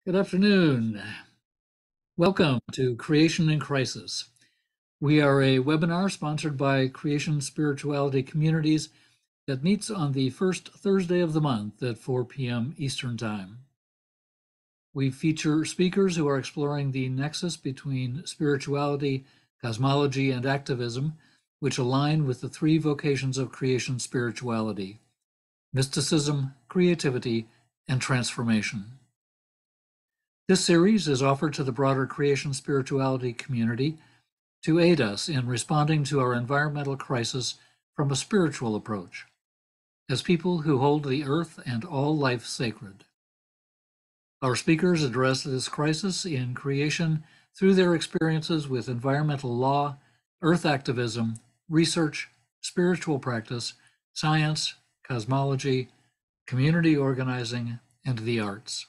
Good afternoon. Welcome to Creation in Crisis. We are a webinar sponsored by Creation Spirituality Communities that meets on the first Thursday of the month at 4 p.m. Eastern Time. We feature speakers who are exploring the nexus between spirituality, cosmology, and activism, which align with the three vocations of creation spirituality: mysticism, creativity, and transformation. This series is offered to the broader creation spirituality community to aid us in responding to our environmental crisis from a spiritual approach, as people who hold the earth and all life sacred. Our speakers address this crisis in creation through their experiences with environmental law, earth activism, research, spiritual practice, science, cosmology, community organizing, and the arts.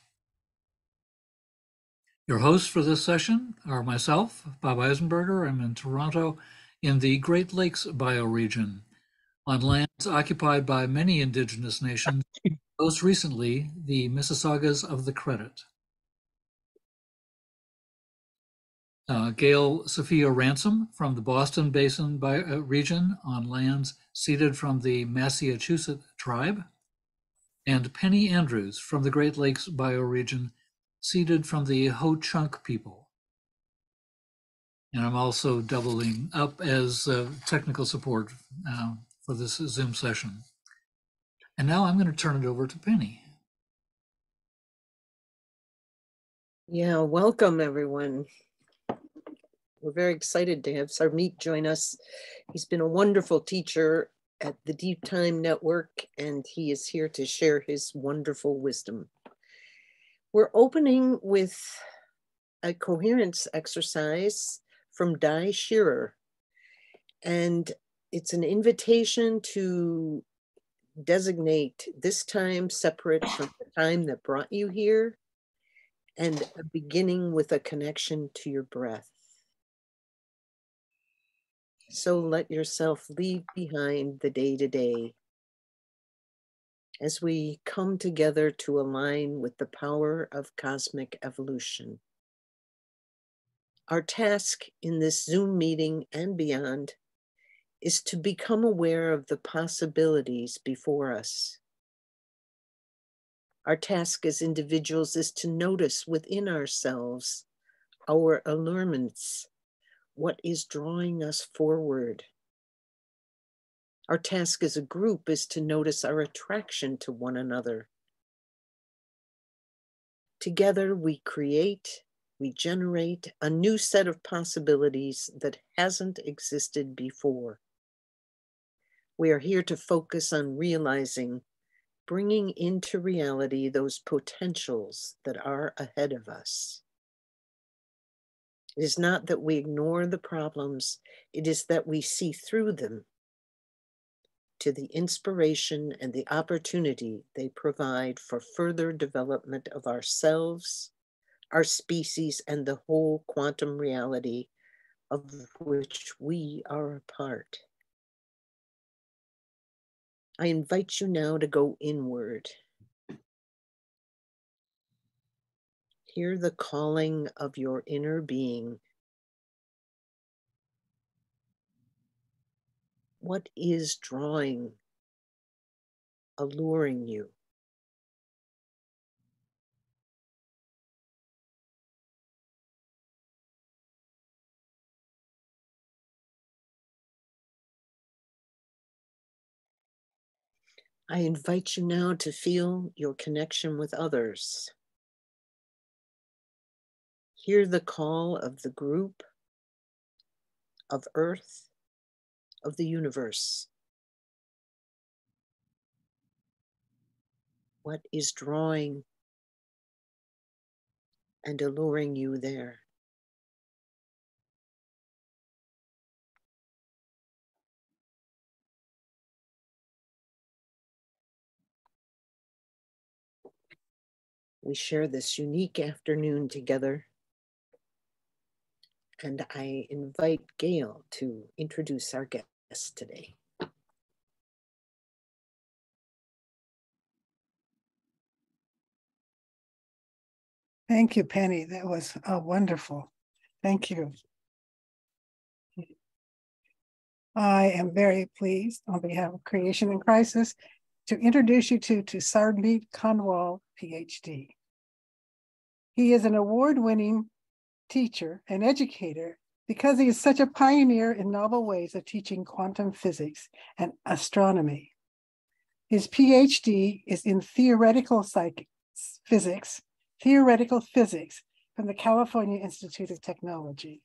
Your hosts for this session are myself, Bob Eisenberger. I'm in Toronto in the Great Lakes bioregion, on lands occupied by many Indigenous nations, most recently the Mississaugas of the Credit. Gail Sophia Ransom from the Boston Basin region on lands ceded from the Massachusetts tribe, and Penny Andrews from the Great Lakes bioregion ceded from the Ho-Chunk people. And I'm also doubling up as technical support for this Zoom session. And now I'm going to turn it over to Penny. Yeah, welcome everyone. We're very excited to have Sarbmeet join us. He's been a wonderful teacher at the Deep Time Network, and he is here to share his wonderful wisdom. We're opening with a coherence exercise from Di Shearer, and it's an invitation to designate this time separate from the time that brought you here, and beginning with a connection to your breath. So let yourself leave behind the day-to-day as we come together to align with the power of cosmic evolution. Our task in this Zoom meeting and beyond is to become aware of the possibilities before us. Our task as individuals is to notice within ourselves our allurements, what is drawing us forward. Our task as a group is to notice our attraction to one another. Together we create, we generate a new set of possibilities that hasn't existed before. We are here to focus on realizing, bringing into reality those potentials that are ahead of us. It is not that we ignore the problems, it is that we see through them to the inspiration and the opportunity they provide for further development of ourselves, our species, and the whole quantum reality of which we are a part. I invite you now to go inward. Hear the calling of your inner being. What is drawing, alluring you? I invite you now to feel your connection with others. Hear the call of the group, of Earth, of the universe. What is drawing and alluring you there? We share this unique afternoon together, and I invite Gail to introduce our guest today. Thank you, Penny. That was wonderful. Thank you. I am very pleased on behalf of Creation in Crisis to introduce you to Sarbmeet Kanwal, PhD. He is an award-winning teacher and educator because he is such a pioneer in novel ways of teaching quantum physics and astronomy. His PhD is in theoretical physics from the California Institute of Technology.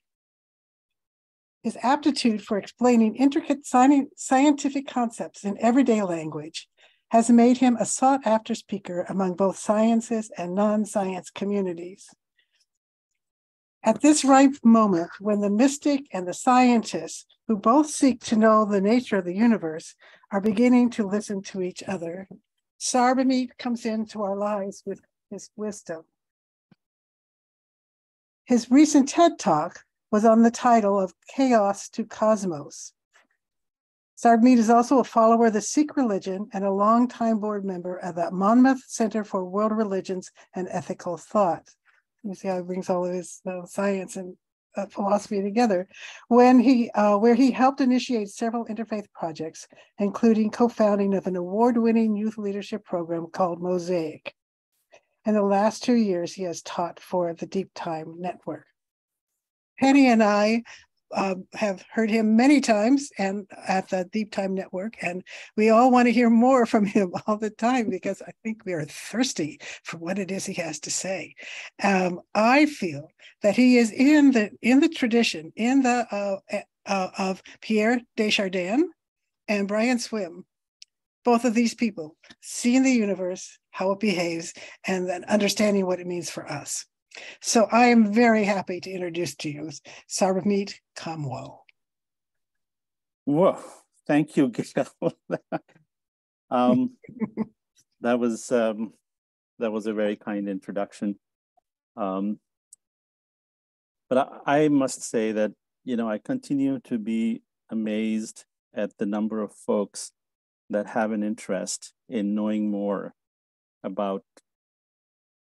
His aptitude for explaining intricate scientific concepts in everyday language has made him a sought-after speaker among both sciences and non-science communities. At this ripe moment, when the mystic and the scientist, who both seek to know the nature of the universe, are beginning to listen to each other, Sarbmeet comes into our lives with his wisdom. His recent TED Talk was on the title of Chaos to Cosmos. Sarbmeet is also a follower of the Sikh religion and a longtime board member of the Monmouth Center for World Religions and Ethical Thought. You see how he brings all of his science and philosophy together. Where he helped initiate several interfaith projects, including co-founding of an award-winning youth leadership program called Mosaic. In the last 2 years, he has taught for the Deep Time Network. Penny and I have heard him many times and at the Deep Time Network, and we all want to hear more from him all the time because I think we are thirsty for what it is he has to say. I feel that he is in the tradition of Pierre Desjardins and Brian Swimme. Both of these people seeing the universe, how it behaves, and then understanding what it means for us. So I am very happy to introduce to you Sarbmeet Kanwal. Whoa, thank you, Gail. That was a very kind introduction. But I must say that, I continue to be amazed at the number of folks that have an interest in knowing more about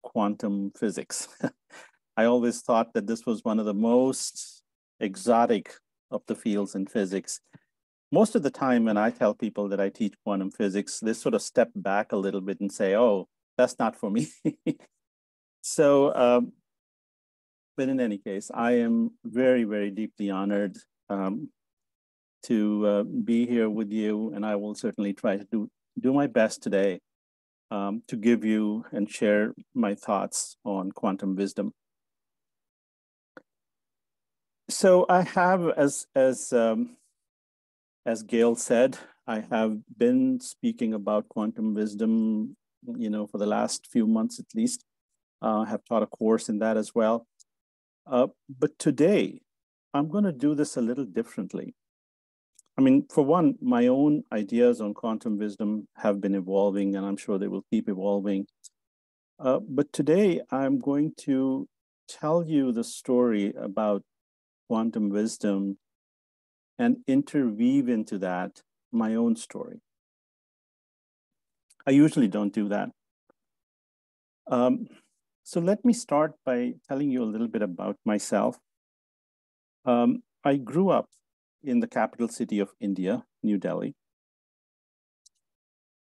quantum physics. I always thought that this was one of the most exotic of the fields in physics. Most of the time when I tell people that I teach quantum physics, they sort of step back a little bit and say, oh, that's not for me. So, but in any case, I am very, very deeply honored to be here with you, and I will certainly try to do my best today to give you and share my thoughts on quantum wisdom. So I have, as Gail said, I have been speaking about quantum wisdom, for the last few months at least. I have taught a course in that as well. But today, I'm going to do this a little differently. I mean, for one, my own ideas on quantum wisdom have been evolving, and I'm sure they will keep evolving. But today, I'm going to tell you the story about quantum wisdom and interweave into that my own story. I usually don't do that. So let me start by telling you a little bit about myself. I grew up in the capital city of India, New Delhi.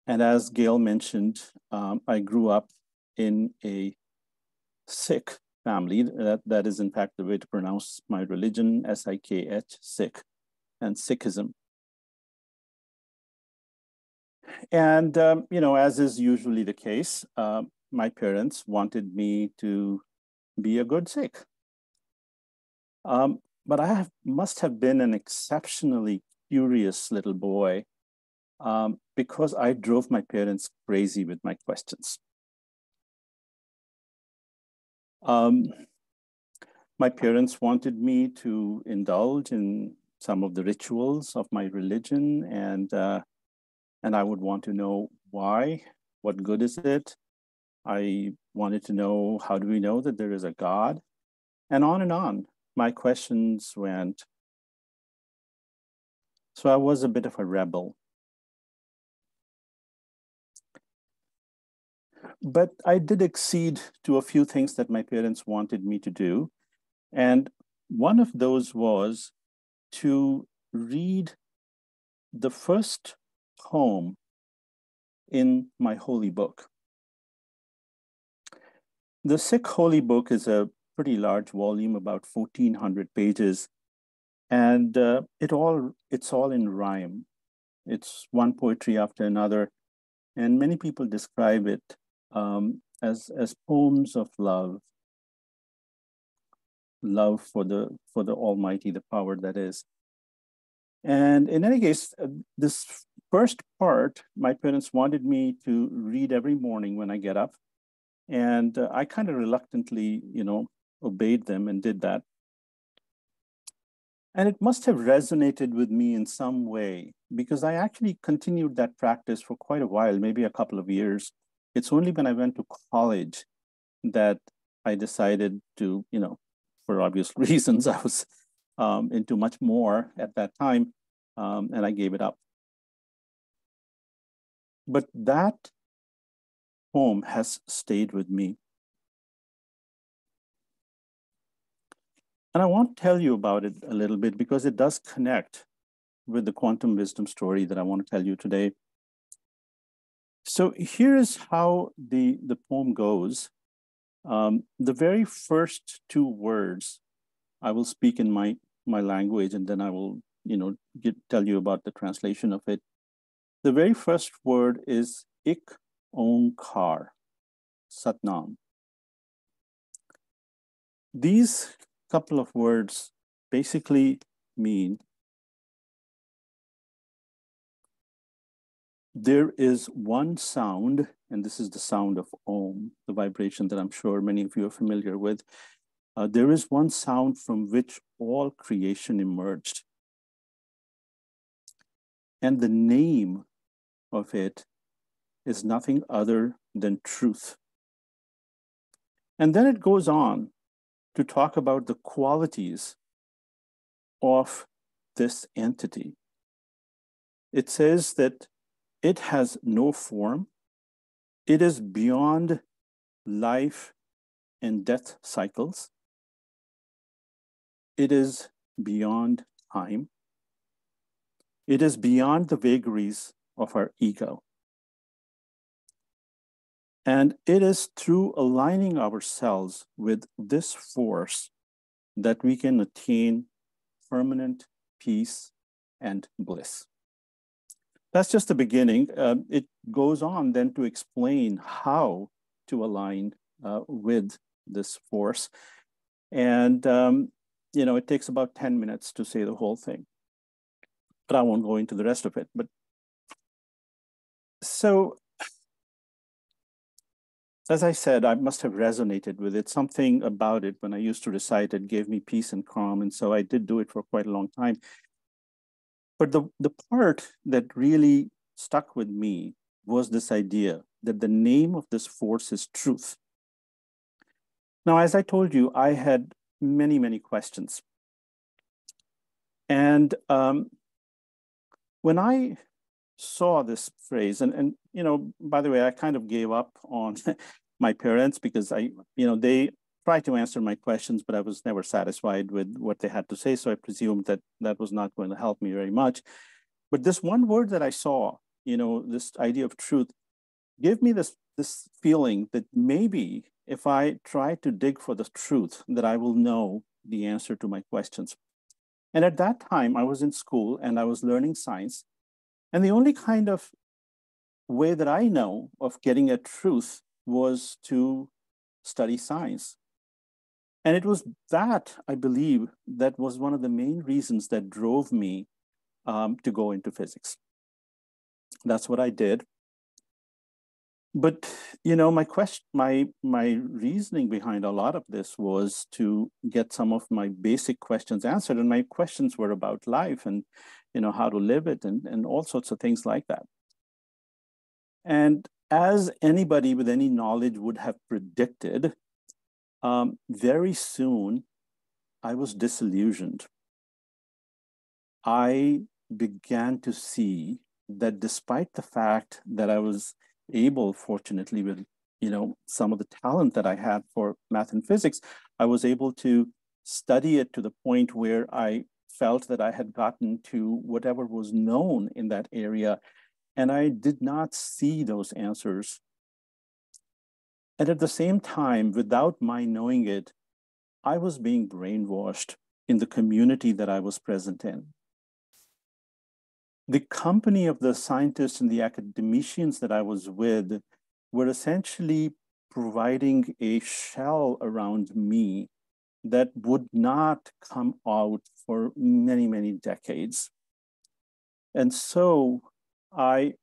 And as Gail mentioned, I grew up in a Sikh family. That is, in fact, the way to pronounce my religion, S-I-K-H, Sikh, and Sikhism. And, as is usually the case, my parents wanted me to be a good Sikh. But I must have been an exceptionally curious little boy because I drove my parents crazy with my questions. My parents wanted me to indulge in some of the rituals of my religion, and I would want to know why, what good is it? I wanted to know, how do we know that there is a God? And on my questions went. So I was a bit of a rebel. But I did accede to a few things that my parents wanted me to do. And one of those was to read the first poem in my holy book. The Sikh holy book is a pretty large volume, about 1,400 pages, and it's all in rhyme. It's one poetry after another, and many people describe it as poems of love for the Almighty, the power that is. And in any case, this first part, my parents wanted me to read every morning when I get up. And I kind of reluctantly, obeyed them and did that. And it must have resonated with me in some way, because I actually continued that practice for quite a while, maybe a couple of years. It's only when I went to college that I decided to, for obvious reasons, I was into much more at that time, and I gave it up. But that poem has stayed with me. And I want to tell you about it a little bit because it does connect with the quantum wisdom story that I want to tell you today. So here is how the poem goes. The very first two words I will speak in my language, and then I will, tell you about the translation of it. The very first word is Ik Onkar, Satnam. These couple of words basically mean there is one sound, and this is the sound of Om, the vibration that I'm sure many of you are familiar with. There is one sound from which all creation emerged. And the name of it is nothing other than truth. And then it goes on to talk about the qualities of this entity. It says that it has no form. It is beyond life and death cycles. It is beyond time. It is beyond the vagaries of our ego. And it is through aligning ourselves with this force that we can attain permanent peace and bliss. That's just the beginning. It goes on then to explain how to align with this force. And, it takes about 10 minutes to say the whole thing. But I won't go into the rest of it. But so, as I said, I must have resonated with it. Something about it when I used to recite it gave me peace and calm. And so I did do it for quite a long time. But the part that really stuck with me was this idea that the name of this force is truth. Now, as I told you, I had many, many questions. And when I saw this phrase, and by the way, I kind of gave up on my parents because they tried to answer my questions, but I was never satisfied with what they had to say. So I presumed that that was not going to help me very much. But this one word that I saw, this idea of truth, gave me this feeling that maybe if I try to dig for the truth, that I will know the answer to my questions. And at that time, I was in school and I was learning science. And the only kind of way that I know of getting at truth was to study science. And it was that, I believe, that was one of the main reasons that drove me to go into physics. That's what I did. But my reasoning behind a lot of this was to get some of my basic questions answered, and my questions were about life and how to live it and all sorts of things like that. And as anybody with any knowledge would have predicted, very soon I was disillusioned. I began to see that despite the fact that I was able, fortunately, with some of the talent that I had for math and physics, I was able to study it to the point where I felt that I had gotten to whatever was known in that area, and I did not see those answers. And at the same time, without my knowing it, I was being brainwashed in the community that I was present in. The company of the scientists and the academicians that I was with were essentially providing a shell around me that would not come out for many, many decades. And so I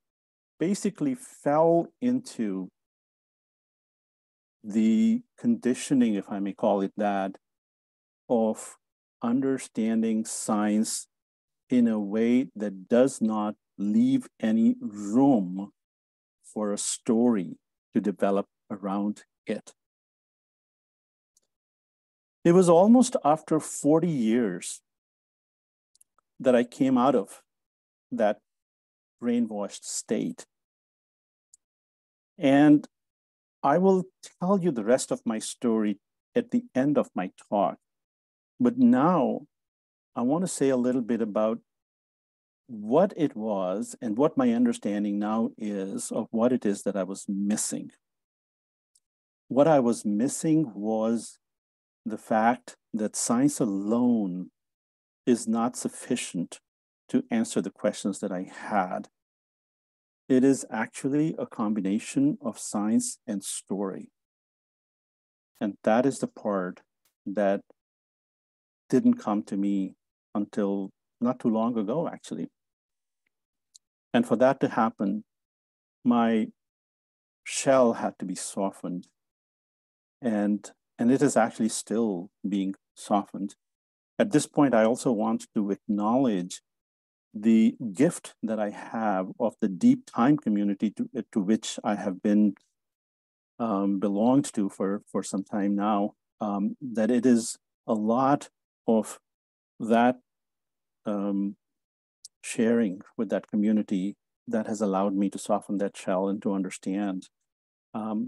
basically fell into the conditioning, if I may call it that, of understanding science in a way that does not leave any room for a story to develop around it. It was almost after 40 years that I came out of that brainwashed state. And I will tell you the rest of my story at the end of my talk. But now I want to say a little bit about what it was and what my understanding now is of what it is that I was missing. What I was missing was the fact that science alone is not sufficient to answer the questions that I had. It is actually a combination of science and story. And that is the part that didn't come to me until not too long ago, actually. And for that to happen, my shell had to be softened. And it is actually still being softened. At this point, I also want to acknowledge the gift that I have of the deep time community to which I have been belonged to for some time now, that it is a lot of that sharing with that community that has allowed me to soften that shell and to understand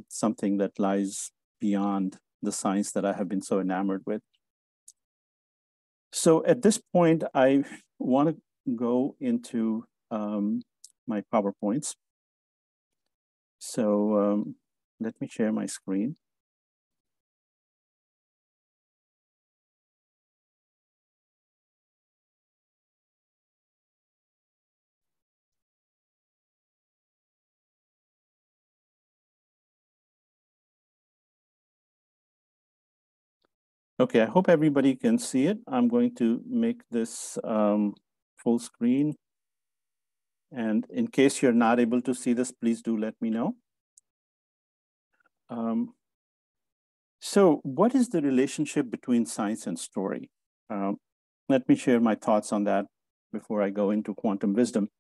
something that lies beyond the science that I have been so enamored with. So at this point, I want to go into my PowerPoints. So let me share my screen. Okay, I hope everybody can see it. I'm going to make this full screen. And in case you're not able to see this, please do let me know. So what is the relationship between science and story? Let me share my thoughts on that before I go into quantum wisdom.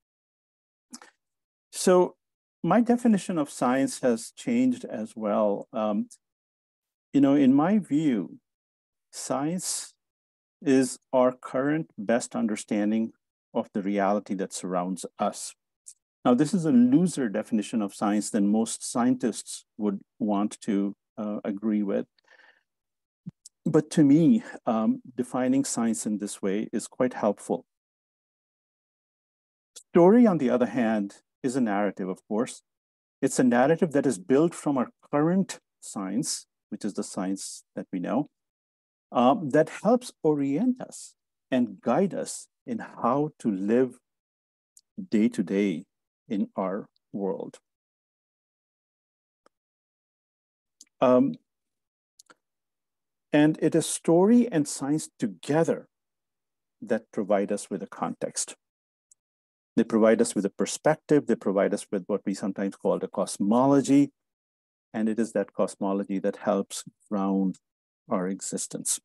So my definition of science has changed as well. In my view, science is our current best understanding of the reality that surrounds us. Now, this is a looser definition of science than most scientists would want to agree with. But to me, defining science in this way is quite helpful. Story, on the other hand, is a narrative, of course. It's a narrative that is built from our current science, which is the science that we know, that helps orient us and guide us in how to live day to day in our world. And it is story and science together that provide us with a context. They provide us with a perspective. They provide us with what we sometimes call the cosmology. And it is that cosmology that helps ground our existence.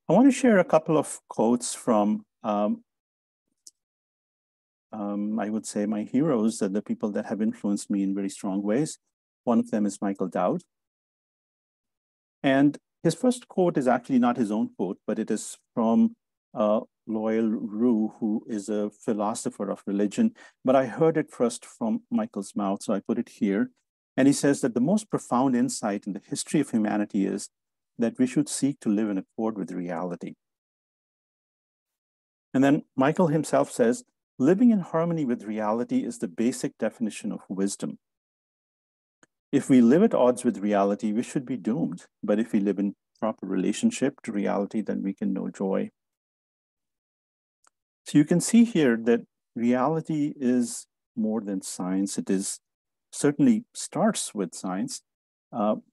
I want to share a couple of quotes from, I would say, my heroes, the people that have influenced me in very strong ways. One of them is Michael Dowd. And his first quote is actually not his own quote, but it is from Loyal Rue, who is a philosopher of religion, but I heard it first from Michael's mouth, so I put it here. And he says that the most profound insight in the history of humanity is that we should seek to live in accord with reality. And then Michael himself says, living in harmony with reality is the basic definition of wisdom. If we live at odds with reality, we should be doomed. But if we live in proper relationship to reality, then we can know joy. So you can see here that reality is more than science. It is certainly starts with science,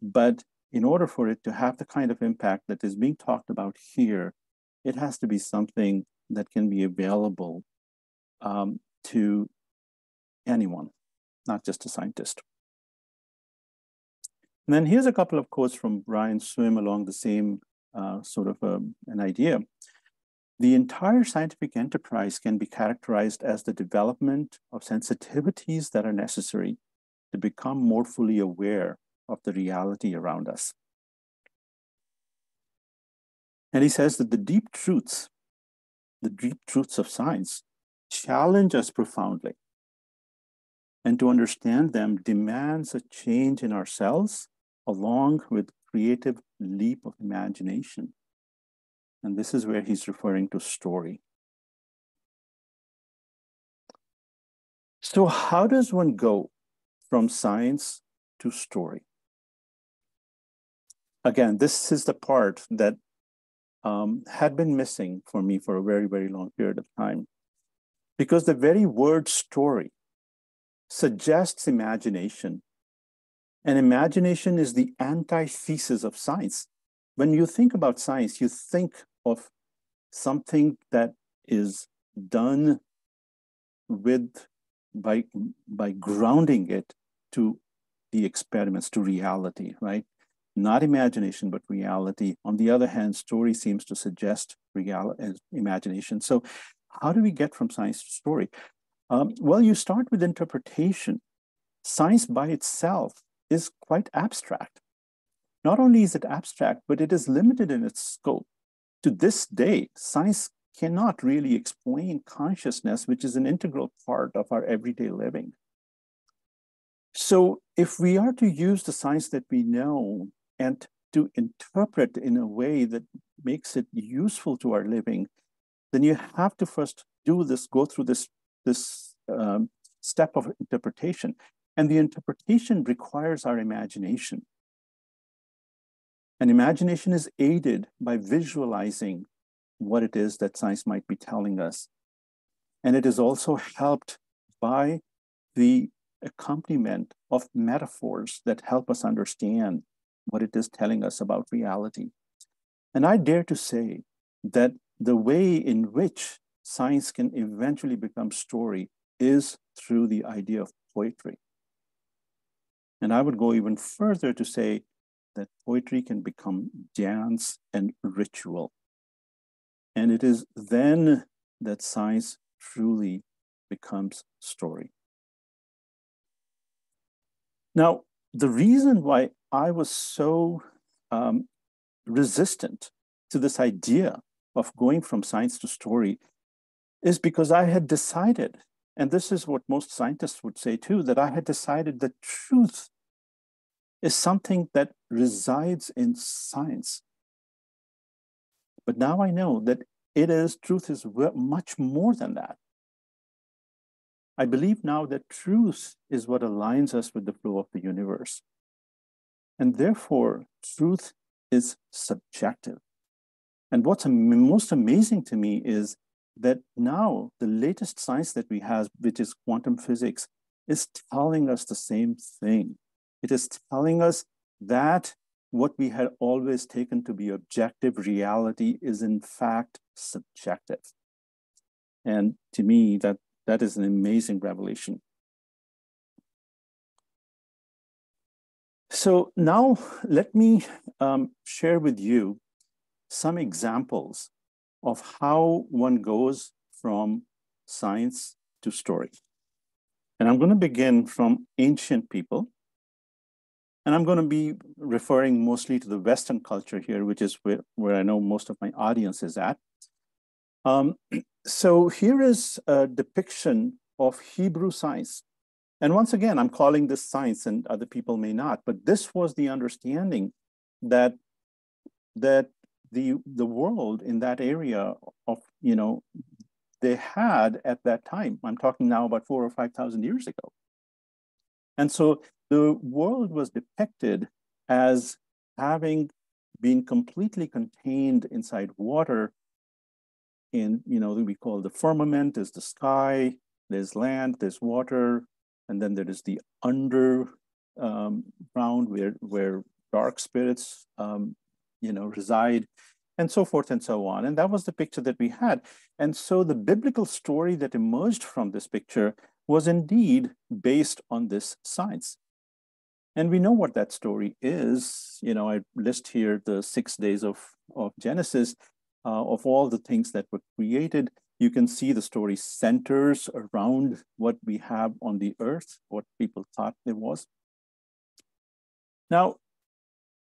but in order for it to have the kind of impact that is being talked about here, it has to be something that can be available to anyone, not just a scientist. And then here's a couple of quotes from Brian Swim along the same sort of an idea. The entire scientific enterprise can be characterized as the development of sensitivities that are necessary to become more fully aware of the reality around us. And he says that the deep truths of science challenge us profoundly. And to understand them demands a change in ourselves along with creative leap of imagination. And this is where he's referring to story. So how does one go from science to story? Again, this is the part that had been missing for me for a very, very long period of time. Because the very word story suggests imagination. And imagination is the antithesis of science. When you think about science, you think of something that is done by grounding it to the experiments, to reality, right? Not imagination, but reality. On the other hand, story seems to suggest imagination. So how do we get from science to story? Well, you start with interpretation. Science by itself is quite abstract. Not only is it abstract, but it is limited in its scope. To this day, science cannot really explain consciousness, which is an integral part of our everyday living. So if we are to use the science that we know and to interpret in a way that makes it useful to our living, then you have to first go through this step of interpretation. And the interpretation requires our imagination. And imagination is aided by visualizing what it is that science might be telling us. And it is also helped by the accompaniment of metaphors that help us understand what it is telling us about reality. And I dare to say that the way in which science can eventually become story is through the idea of poetry. And I would go even further to say that poetry can become dance and ritual. And it is then that science truly becomes story. Now, the reason why I was so resistant to this idea of going from science to story is because I had decided, and this is what most scientists would say too, that I had decided that truth is something that resides in science. But now I know that truth is much more than that. I believe now that truth is what aligns us with the flow of the universe. And therefore, truth is subjective. And what's most amazing to me is that now the latest science that we have, which is quantum physics, is telling us the same thing. It is telling us that what we had always taken to be objective reality is in fact subjective. And to me, that is an amazing revelation. So now let me share with you some examples of how one goes from science to story. And I'm going to begin from ancient people. And I'm going to be referring mostly to the Western culture here, which is where I know most of my audience is at. So here is a depiction of Hebrew science. And once again, I'm calling this science, and other people may not, but this was the understanding that the world in that area of, they had at that time. I'm talking now about 4,000 or 5,000 years ago. And so the world was depicted as having been completely contained inside water. In, we call the firmament is the sky, there's land, there's water, and then there is the underground where dark spirits, reside, and so forth and so on. And that was the picture that we had. And so the biblical story that emerged from this picture was indeed based on this science. And we know what that story is. I list here the 6 days of Genesis, of all the things that were created. You can see the story centers around what we have on the earth, what people thought there was. Now,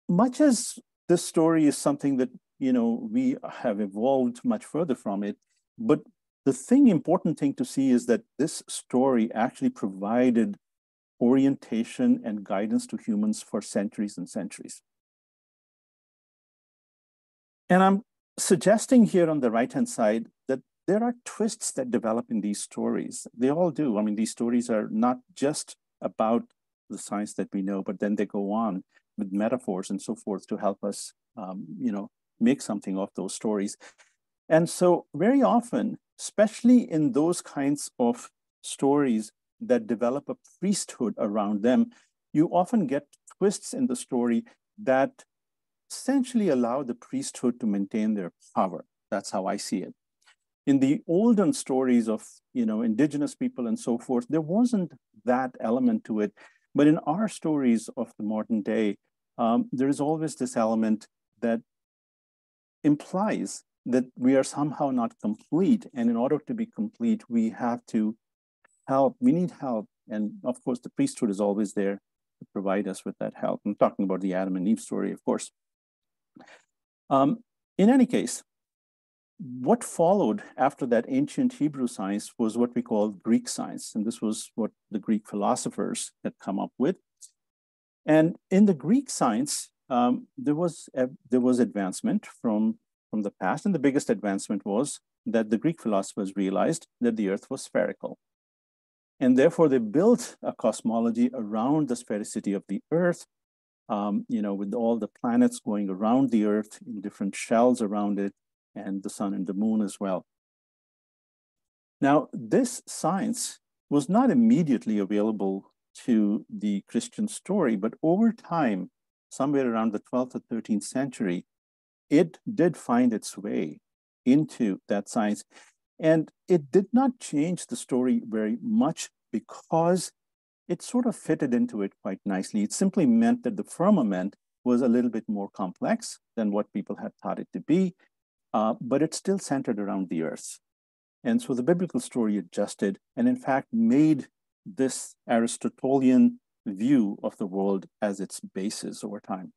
much as this story is something that, we have evolved much further from it, but the important thing to see is that this story actually provided orientation and guidance to humans for centuries and centuries. And I'm suggesting here on the right-hand side that there are twists that develop in these stories. They all do. I mean, these stories are not just about the science that we know, but then they go on with metaphors and so forth to help us, make something of those stories. And so very often, especially in those kinds of stories that develop a priesthood around them, you often get twists in the story that essentially allow the priesthood to maintain their power. That's how I see it. In the olden stories of, indigenous people and so forth, there wasn't that element to it. But in our stories of the modern day, there is always this element that implies that we are somehow not complete. And in order to be complete, we have to help. We need help. And of course, the priesthood is always there to provide us with that help. I'm talking about the Adam and Eve story, of course. In any case, what followed after that ancient Hebrew science was what we call Greek science. And this was what the Greek philosophers had come up with. And in the Greek science, there was advancement from the past. And the biggest advancement was that the Greek philosophers realized that the earth was spherical. And therefore, they built a cosmology around the sphericity of the earth, with all the planets going around the earth in different shells around it, and the sun and the moon as well. Now, this science was not immediately available to the Christian story, but over time, somewhere around the 12th or 13th century, it did find its way into that science. And it did not change the story very much because it sort of fitted into it quite nicely. It simply meant that the firmament was a little bit more complex than what people had thought it to be, but it still centered around the earth. And so the biblical story adjusted and in fact made this Aristotelian view of the world as its basis over time.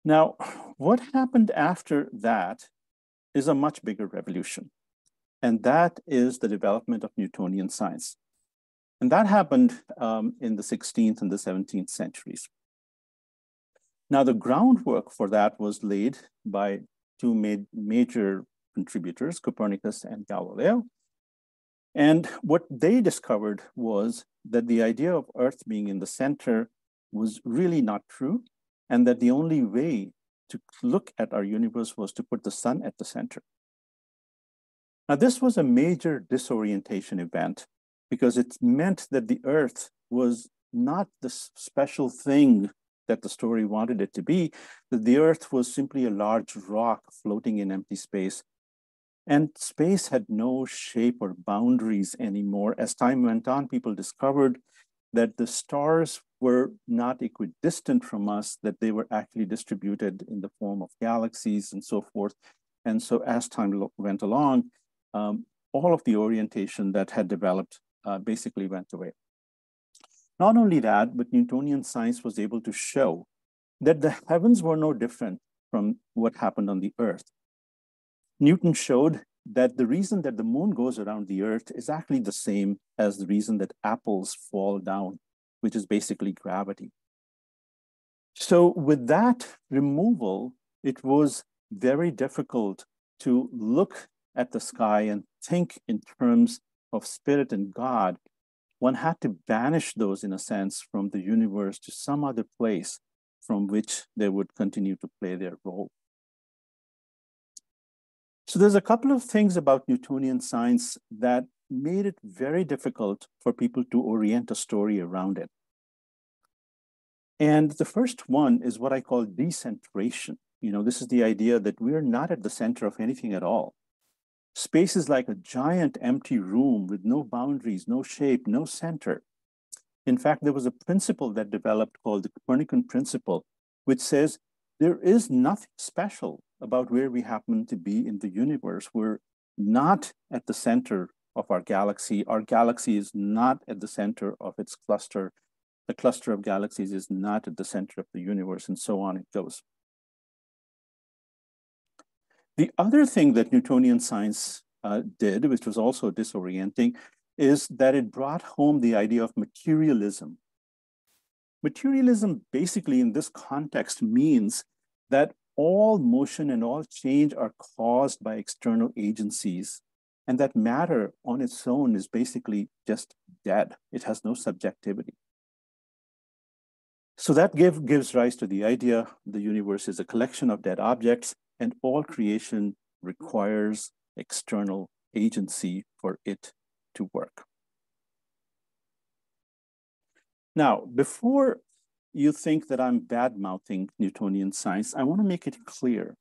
Now, what happened after that is a much bigger revolution. And that is the development of Newtonian science. And that happened in the 16th and the 17th centuries. Now, the groundwork for that was laid by two major contributors, Copernicus and Galileo. And what they discovered was that the idea of Earth being in the center was really not true, and that the only way to look at our universe was to put the sun at the center. Now, this was a major disorientation event because it meant that the Earth was not the special thing that the story wanted it to be, that the Earth was simply a large rock floating in empty space. And space had no shape or boundaries anymore. As time went on, people discovered that the stars were not equidistant from us, that they were actually distributed in the form of galaxies and so forth. And so as time went along, all of the orientation that had developed basically went away. Not only that, but Newtonian science was able to show that the heavens were no different from what happened on the earth. Newton showed that the reason that the moon goes around the Earth is actually the same as the reason that apples fall down, which is basically gravity. So with that removal, it was very difficult to look at the sky and think in terms of spirit and God. One had to banish those, in a sense, from the universe to some other place from which they would continue to play their role. So there's a couple of things about Newtonian science that made it very difficult for people to orient a story around it. And the first one is what I call decentration. This is the idea that we're not at the center of anything at all. Space is like a giant empty room with no boundaries, no shape, no center. In fact, there was a principle that developed called the Copernican principle, which says there is nothing special about where we happen to be in the universe. We're not at the center of our galaxy. Our galaxy is not at the center of its cluster. The cluster of galaxies is not at the center of the universe, and so on it goes. The other thing that Newtonian science did, which was also disorienting, is that it brought home the idea of materialism. Materialism basically in this context means that all motion and all change are caused by external agencies, and that matter on its own is basically just dead. It has no subjectivity. So that gives rise to the idea the universe is a collection of dead objects, and all creation requires external agency for it to work. Now, before you think that I'm bad-mouthing Newtonian science, I want to make it clear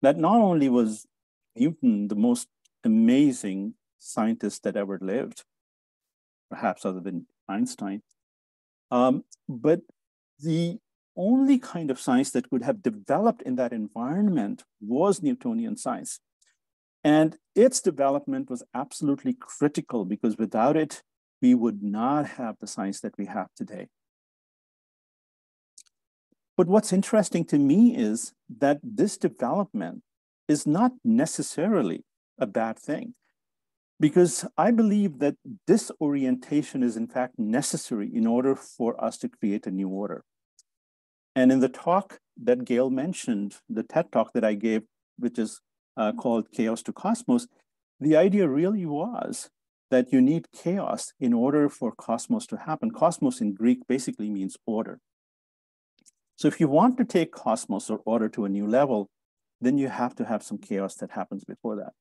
that not only was Newton the most amazing scientist that ever lived, perhaps other than Einstein, but the only kind of science that could have developed in that environment was Newtonian science. And its development was absolutely critical, because without it, we would not have the science that we have today. But what's interesting to me is that this development is not necessarily a bad thing, because I believe that disorientation is in fact necessary in order for us to create a new order. And in the talk that Gail mentioned, the TED talk that I gave, which is called Chaos to Cosmos, the idea really was that you need chaos in order for cosmos to happen. Cosmos in Greek basically means order. So if you want to take cosmos or order to a new level, then you have to have some chaos that happens before that.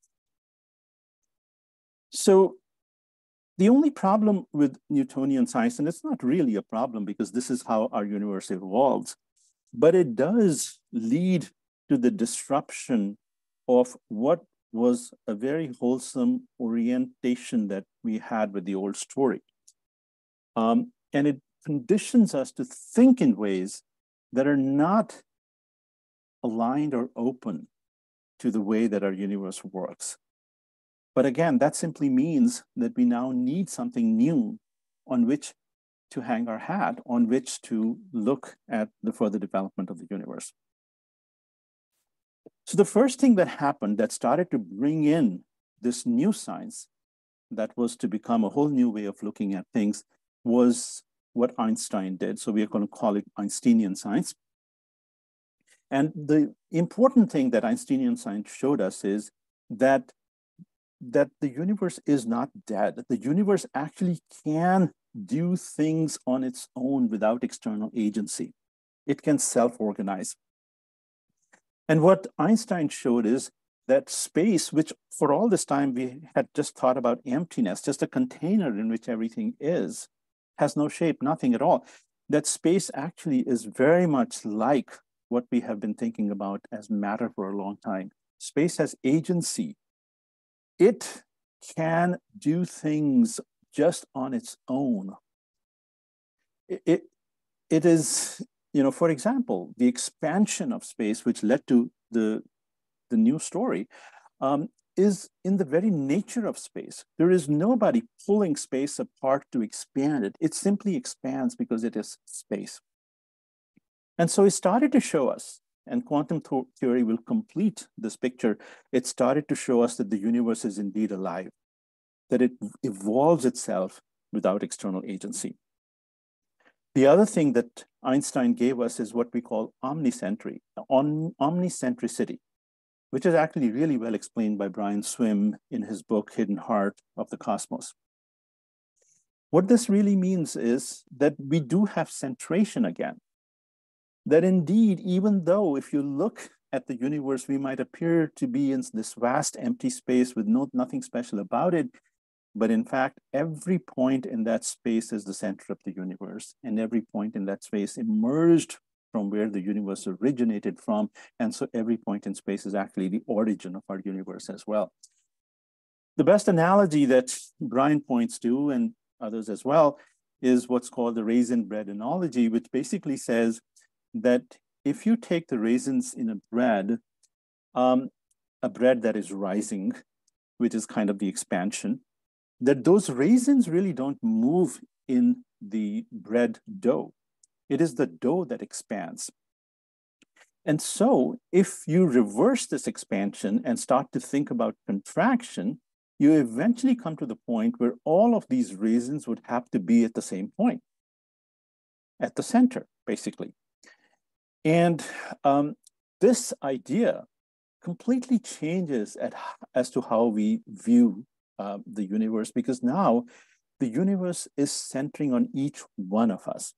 So the only problem with Newtonian science, and it's not really a problem because this is how our universe evolves, but it does lead to the disruption of what was a very wholesome orientation that we had with the old story. And it conditions us to think in ways that are not aligned or open to the way that our universe works. But again, that simply means that we now need something new on which to hang our hat, on which to look at the further development of the universe. So the first thing that happened that started to bring in this new science that was to become a whole new way of looking at things was what Einstein did. So we are going to call it Einsteinian science. And the important thing that Einsteinian science showed us is that the universe is not dead. The universe actually can do things on its own without external agency. It can self-organize. And what Einstein showed is that space, which for all this time we had just thought about emptiness, just a container in which everything is, has no shape, nothing at all. That space actually is very much like what we have been thinking about as matter for a long time. Space has agency. It can do things just on its own. It is, for example, the expansion of space, which led to the new story, is in the very nature of space. There is nobody pulling space apart to expand it. It simply expands because it is space. And so it started to show us, and quantum theory will complete this picture, it started to show us that the universe is indeed alive, that it evolves itself without external agency. The other thing that Einstein gave us is what we call omnicentricity, which is actually really well explained by Brian Swim in his book, Hidden Heart of the Cosmos. What this really means is that we do have centration again. That indeed, even though if you look at the universe, we might appear to be in this vast empty space with nothing special about it, but in fact, every point in that space is the center of the universe, and every point in that space emerged from where the universe originated from, and so every point in space is actually the origin of our universe as well. The best analogy that Brian points to, and others as well, is what's called the raisin bread analogy, which basically says that if you take the raisins in a bread that is rising, which is kind of the expansion, that those raisins really don't move in the bread dough. It is the dough that expands. And so if you reverse this expansion and start to think about contraction, you eventually come to the point where all of these raisins would have to be at the same point, at the center, basically. And this idea completely changes as to how we view the universe, because now the universe is centering on each one of us.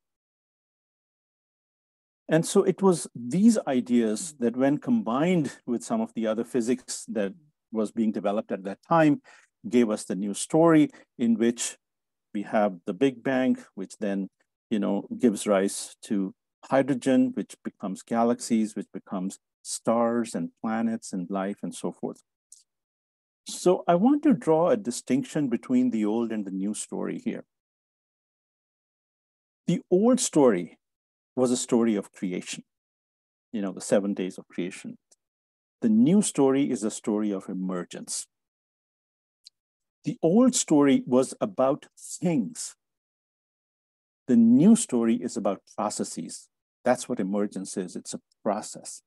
And so it was these ideas that, when combined with some of the other physics that was being developed at that time, gave us the new story in which we have the Big Bang, which then, gives rise to hydrogen, which becomes galaxies, which becomes stars and planets and life and so forth. So I want to draw a distinction between the old and the new story here. The old story was a story of creation, the 7 days of creation. The new story is a story of emergence. The old story was about things. The new story is about processes. That's what emergence is. It's a process.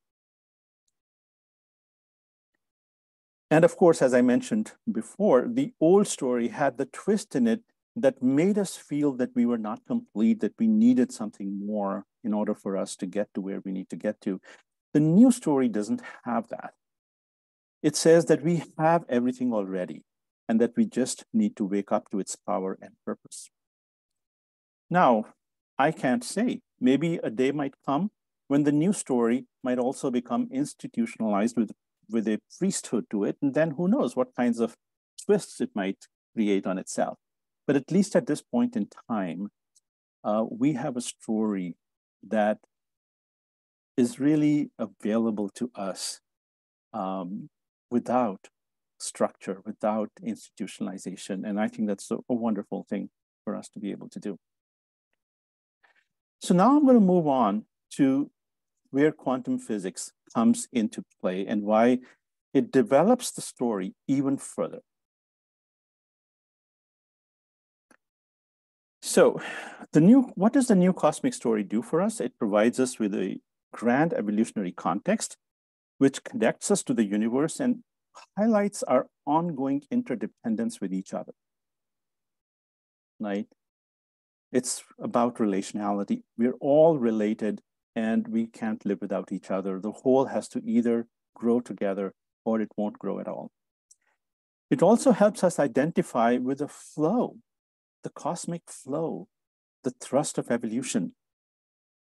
And of course, as I mentioned before, the old story had the twist in it that made us feel that we were not complete, that we needed something more in order for us to get to where we need to get to. The new story doesn't have that. It says that we have everything already and that we just need to wake up to its power and purpose. Now, I can't say. Maybe a day might come when the new story might also become institutionalized with a priesthood to it, and then who knows what kinds of twists it might create on itself. But at least at this point in time, we have a story that is really available to us without structure, without institutionalization. And I think that's a wonderful thing for us to be able to do. So now I'm going to move on to where quantum physics comes into play and why it develops the story even further. So what does the new cosmic story do for us? It provides us with a grand evolutionary context, which connects us to the universe and highlights our ongoing interdependence with each other, right? It's about relationality. We're all related and we can't live without each other. The whole has to either grow together or it won't grow at all. It also helps us identify with the flow, the cosmic flow, the thrust of evolution.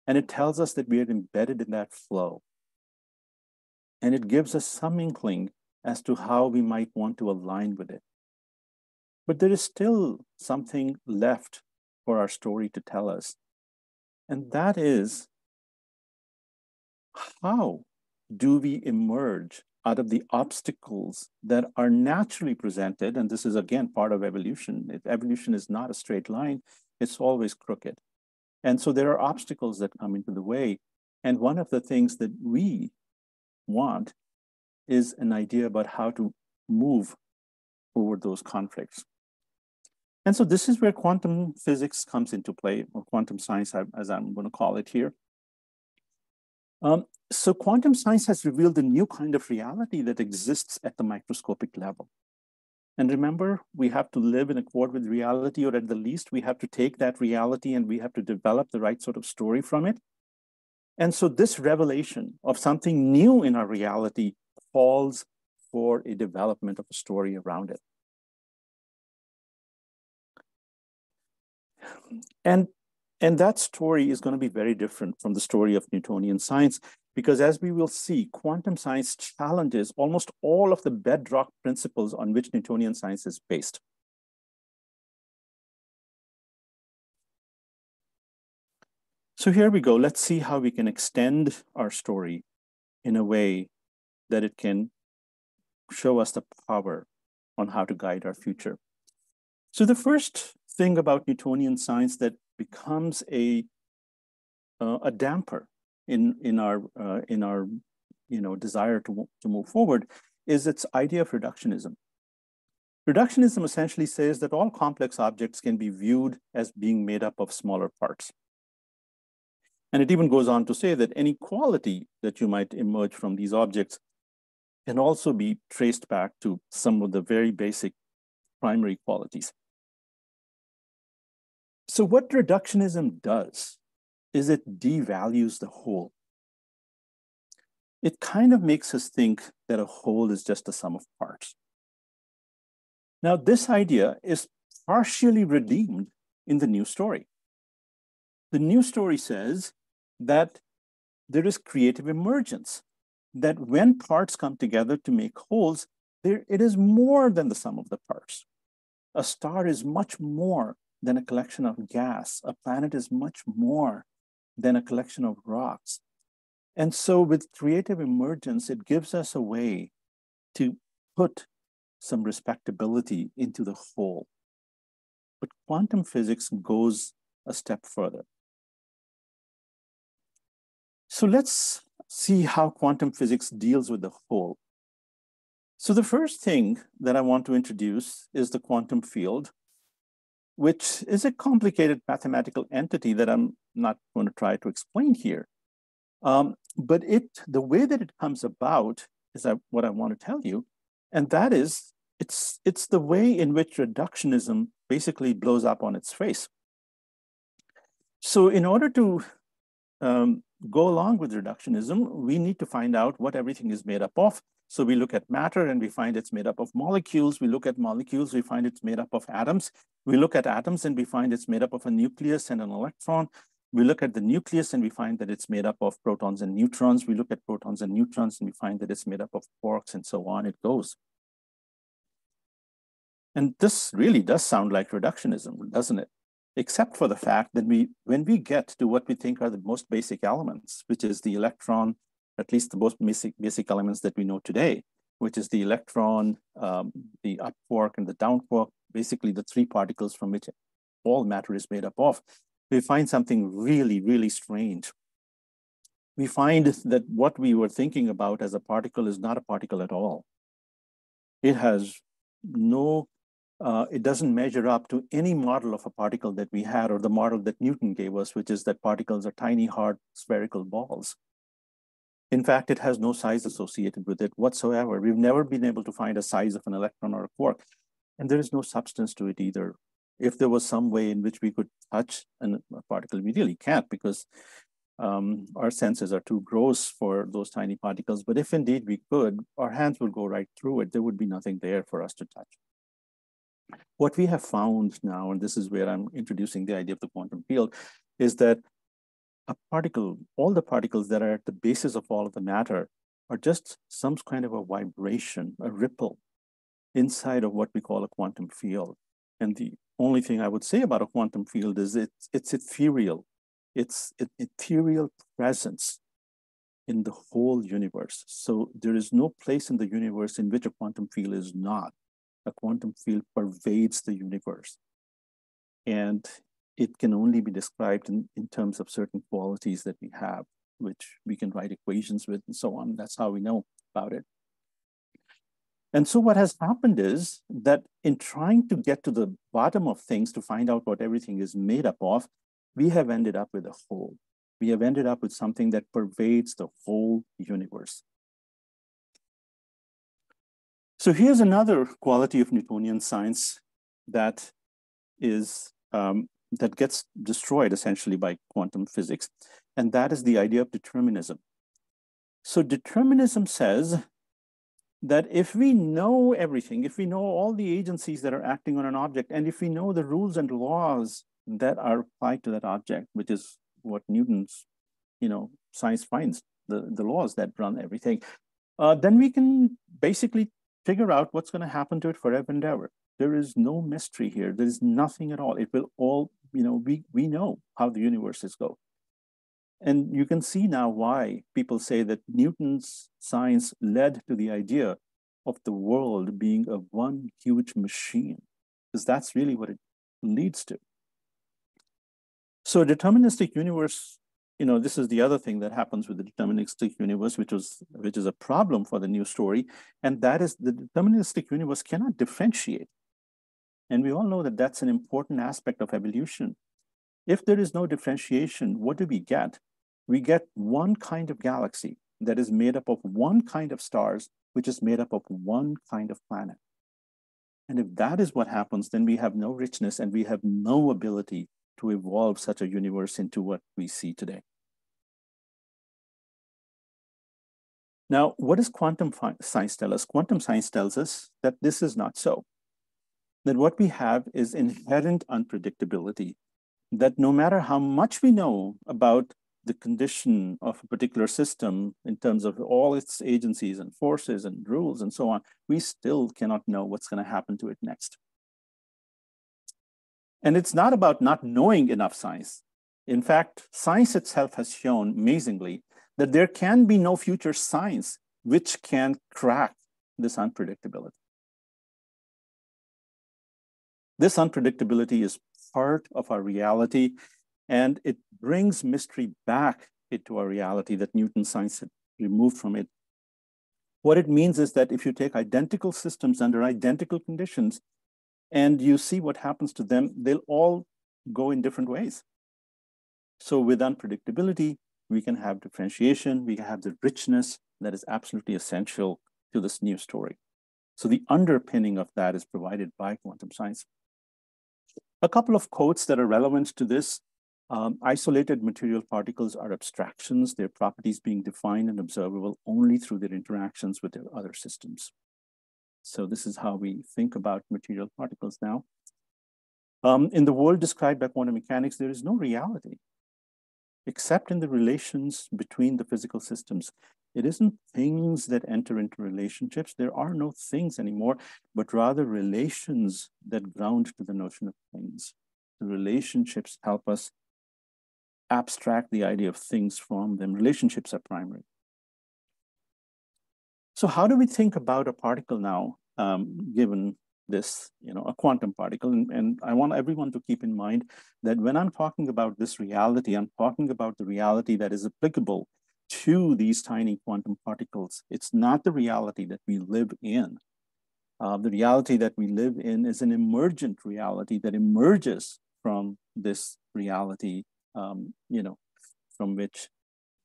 And it tells us that we are embedded in that flow. And it gives us some inkling as to how we might want to align with it. But there is still something left for our story to tell us. And that is, how do we emerge out of the obstacles that are naturally presented? And this is, again, part of evolution. Evolution is not a straight line. It's always crooked. And so there are obstacles that come into the way. And one of the things that we want is an idea about how to move over those conflicts. And so this is where quantum physics comes into play, or quantum science, as I'm going to call it here. So quantum science has revealed a new kind of reality that exists at the microscopic level. And remember, we have to live in accord with reality, or at the least, we have to take that reality and we have to develop the right sort of story from it. And so this revelation of something new in our reality calls for a development of a story around it. And that story is going to be very different from the story of Newtonian science, because as we will see, quantum science challenges almost all of the bedrock principles on which Newtonian science is based. So here we go. Let's see how we can extend our story in a way that it can show us the power on how to guide our future. So the first thing about Newtonian science that becomes a damper in our desire to move forward is its idea of reductionism. Reductionism essentially says that all complex objects can be viewed as being made up of smaller parts. And it even goes on to say that any quality that you might emerge from these objects can also be traced back to some of the very basic primary qualities. So what reductionism does is it devalues the whole. It kind of makes us think that a whole is just a sum of parts. Now, this idea is partially redeemed in the new story. The new story says that there is creative emergence, that when parts come together to make wholes, it is more than the sum of the parts. A star is much more than a collection of gas. A planet is much more than a collection of rocks. And so with creative emergence, it gives us a way to put some respectability into the whole. But quantum physics goes a step further. So let's see how quantum physics deals with the whole. So the first thing that I want to introduce is the quantum field, which is a complicated mathematical entity that I'm not going to try to explain here. But the way that it comes about is what I want to tell you, and that is it's the way in which reductionism basically blows up on its face. So in order to go along with reductionism, we need to find out what everything is made up of. So we look at matter and we find it's made up of molecules. We look at molecules, we find it's made up of atoms. We look at atoms and we find it's made up of a nucleus and an electron. We look at the nucleus and we find that it's made up of protons and neutrons. We look at protons and neutrons and we find that it's made up of quarks, and so on it goes. And this really does sound like reductionism, doesn't it? Except for the fact that when we get to what we think are the most basic elements, which is the electron, at least the most basic elements that we know today, which is the electron, the up quark and the down quark, basically the three particles from which all matter is made up of, we find something really, really strange. We find that what we were thinking about as a particle is not a particle at all. It has no, it doesn't measure up to any model of a particle that we had, or the model that Newton gave us, which is that particles are tiny, hard, spherical balls. In fact, it has no size associated with it whatsoever. We've never been able to find a size of an electron or a quark, and there is no substance to it either. If there was some way in which we could touch a particle, we really can't, because our senses are too gross for those tiny particles. But if indeed we could, our hands would go right through it. There would be nothing there for us to touch. What we have found now, and this is where I'm introducing the idea of the quantum field, is that a particle, all the particles that are at the basis of all of the matter are just some kind of a vibration, a ripple inside of what we call a quantum field. And the only thing I would say about a quantum field is it's ethereal. It's an ethereal presence in the whole universe. So there is no place in the universe in which a quantum field is not. A quantum field pervades the universe. And it can only be described in terms of certain qualities that we have, which we can write equations with and so on. That's how we know about it. And so what has happened is that in trying to get to the bottom of things, to find out what everything is made up of, we have ended up with a whole. We have ended up with something that pervades the whole universe. So here's another quality of Newtonian science that is that gets destroyed essentially by quantum physics, and that is the idea of determinism. So determinism says that if we know everything, if we know all the agencies that are acting on an object, and if we know the rules and laws that are applied to that object, which is what Newton's, science finds, the laws that run everything, then we can basically figure out what's going to happen to it forever and ever. There is no mystery here. There is nothing at all. It will all, we know how the universes go. And you can see now why people say that Newton's science led to the idea of the world being a one huge machine, because that's really what it leads to. So a deterministic universe, this is the other thing that happens with the deterministic universe, which is a problem for the new story, and that is the deterministic universe cannot differentiate. And we all know that that's an important aspect of evolution. If there is no differentiation, what do we get? We get one kind of galaxy that is made up of one kind of stars, which is made up of one kind of planet. And if that is what happens, then we have no richness and we have no ability to evolve such a universe into what we see today. Now, what does quantum science tell us? Quantum science tells us that this is not so. That what we have is inherent unpredictability, that no matter how much we know about the condition of a particular system in terms of all its agencies and forces and rules and so on, we still cannot know what's going to happen to it next. And it's not about not knowing enough science. In fact, science itself has shown amazingly that there can be no future science which can crack this unpredictability. This unpredictability is part of our reality, and it brings mystery back into our reality that Newton's science had removed from it. What it means is that if you take identical systems under identical conditions and you see what happens to them, they'll all go in different ways. So with unpredictability, we can have differentiation, we can have the richness that is absolutely essential to this new story. So the underpinning of that is provided by quantum science. A couple of quotes that are relevant to this. Isolated material particles are abstractions, their properties being defined and observable only through their interactions with their other systems. So this is how we think about material particles now. In the world described by quantum mechanics, there is no reality, except in the relations between the physical systems. It isn't things that enter into relationships. There are no things anymore, but rather relations that ground to the notion of things. The relationships help us abstract the idea of things from them. Relationships are primary. So how do we think about a particle now, given this, a quantum particle? And I want everyone to keep in mind that when I'm talking about this reality, I'm talking about the reality that is applicable to these tiny quantum particles. It's not the reality that we live in. The reality that we live in is an emergent reality that emerges from this reality, from which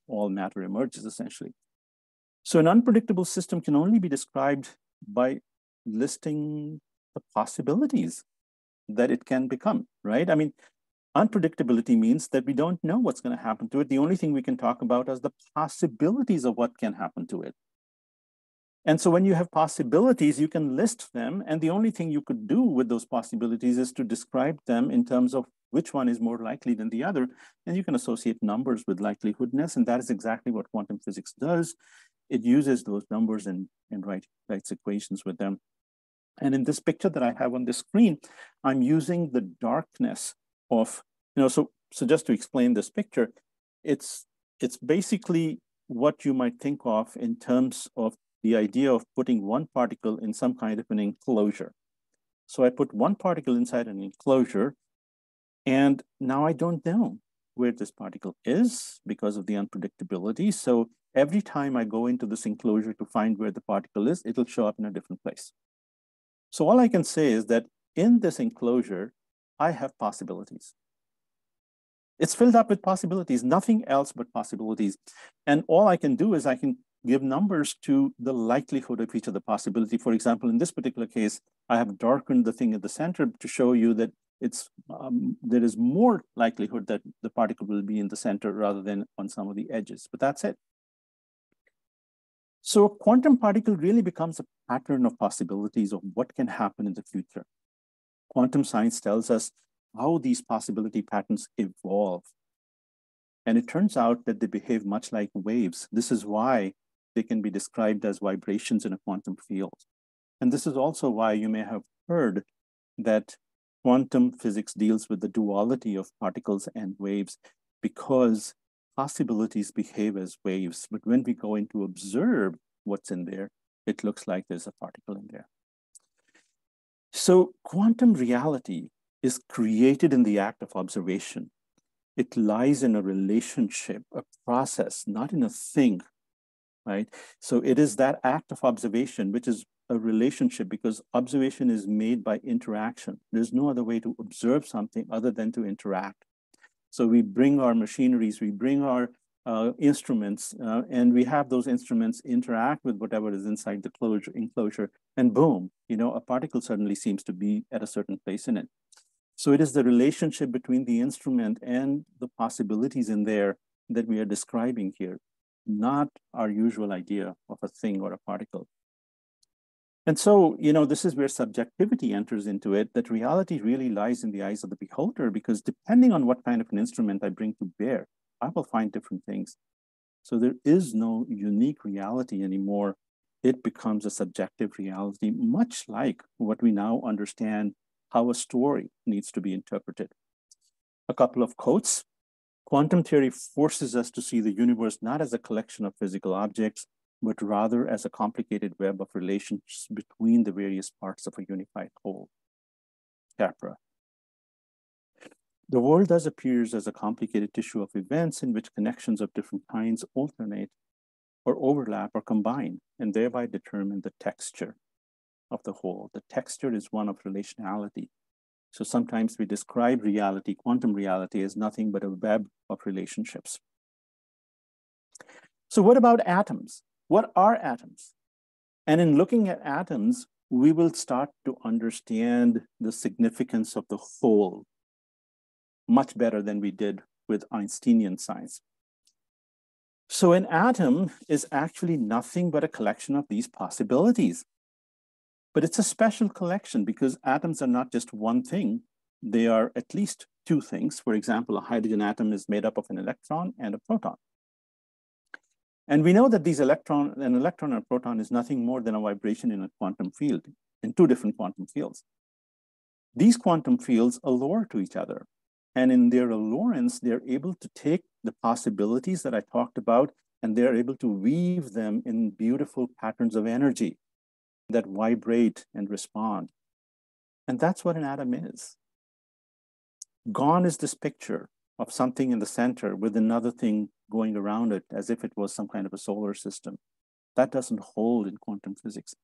all matter emerges, essentially. So an unpredictable system can only be described by listing the possibilities that it can become, right? I mean, unpredictability means that we don't know what's going to happen to it. The only thing we can talk about is the possibilities of what can happen to it. And so when you have possibilities, you can list them. And the only thing you could do with those possibilities is to describe them in terms of which one is more likely than the other. And you can associate numbers with likelihoodness. And that is exactly what quantum physics does. It uses those numbers and writes equations with them. And in this picture that I have on the screen, I'm using the darkness of, so just to explain this picture, it's basically what you might think of in terms of the idea of putting one particle in some kind of an enclosure. So I put one particle inside an enclosure, and now I don't know where this particle is because of the unpredictability. So every time I go into this enclosure to find where the particle is, it'll show up in a different place. So all I can say is that in this enclosure, I have possibilities. It's filled up with possibilities, nothing else but possibilities. And all I can do is I can give numbers to the likelihood of each of the possibility. For example, in this particular case, I have darkened the thing at the center to show you that there is more likelihood that the particle will be in the center rather than on some of the edges, but that's it. So a quantum particle really becomes a pattern of possibilities of what can happen in the future. Quantum science tells us how these possibility patterns evolve. And it turns out that they behave much like waves. This is why they can be described as vibrations in a quantum field. And this is also why you may have heard that quantum physics deals with the duality of particles and waves, because possibilities behave as waves. But when we go in to observe what's in there, it looks like there's a particle in there. So quantum reality is created in the act of observation. It lies in a relationship, a process, not in a thing, right? So it is that act of observation, which is a relationship, because observation is made by interaction. There's no other way to observe something other than to interact. So we bring our machineries, we bring our instruments, and we have those instruments interact with whatever is inside the enclosure, and boom, a particle suddenly seems to be at a certain place in it. So it is the relationship between the instrument and the possibilities in there that we are describing here, not our usual idea of a thing or a particle. And so, this is where subjectivity enters into it, that reality really lies in the eyes of the beholder, because depending on what kind of an instrument I bring to bear, I will find different things. So there is no unique reality anymore. It becomes a subjective reality, much like what we now understand how a story needs to be interpreted. A couple of quotes. Quantum theory forces us to see the universe not as a collection of physical objects, but rather as a complicated web of relations between the various parts of a unified whole. Capra. The world thus appears as a complicated tissue of events in which connections of different kinds alternate or overlap or combine, and thereby determine the texture of the whole. The texture is one of relationality. So sometimes we describe reality, quantum reality, as nothing but a web of relationships. So what about atoms? What are atoms? And in looking at atoms, we will start to understand the significance of the whole much better than we did with Einsteinian science. So an atom is actually nothing but a collection of these possibilities. But it's a special collection because atoms are not just one thing. They are at least two things. For example, a hydrogen atom is made up of an electron and a proton. And we know that an electron and a proton is nothing more than a vibration in a quantum field, in two different quantum fields. These quantum fields allure to each other. And in their allurance, they're able to take the possibilities that I talked about, and they're able to weave them in beautiful patterns of energy that vibrate and respond. And that's what an atom is. Gone is this picture of something in the center with another thing going around it as if it was some kind of a solar system. That doesn't hold in quantum physics.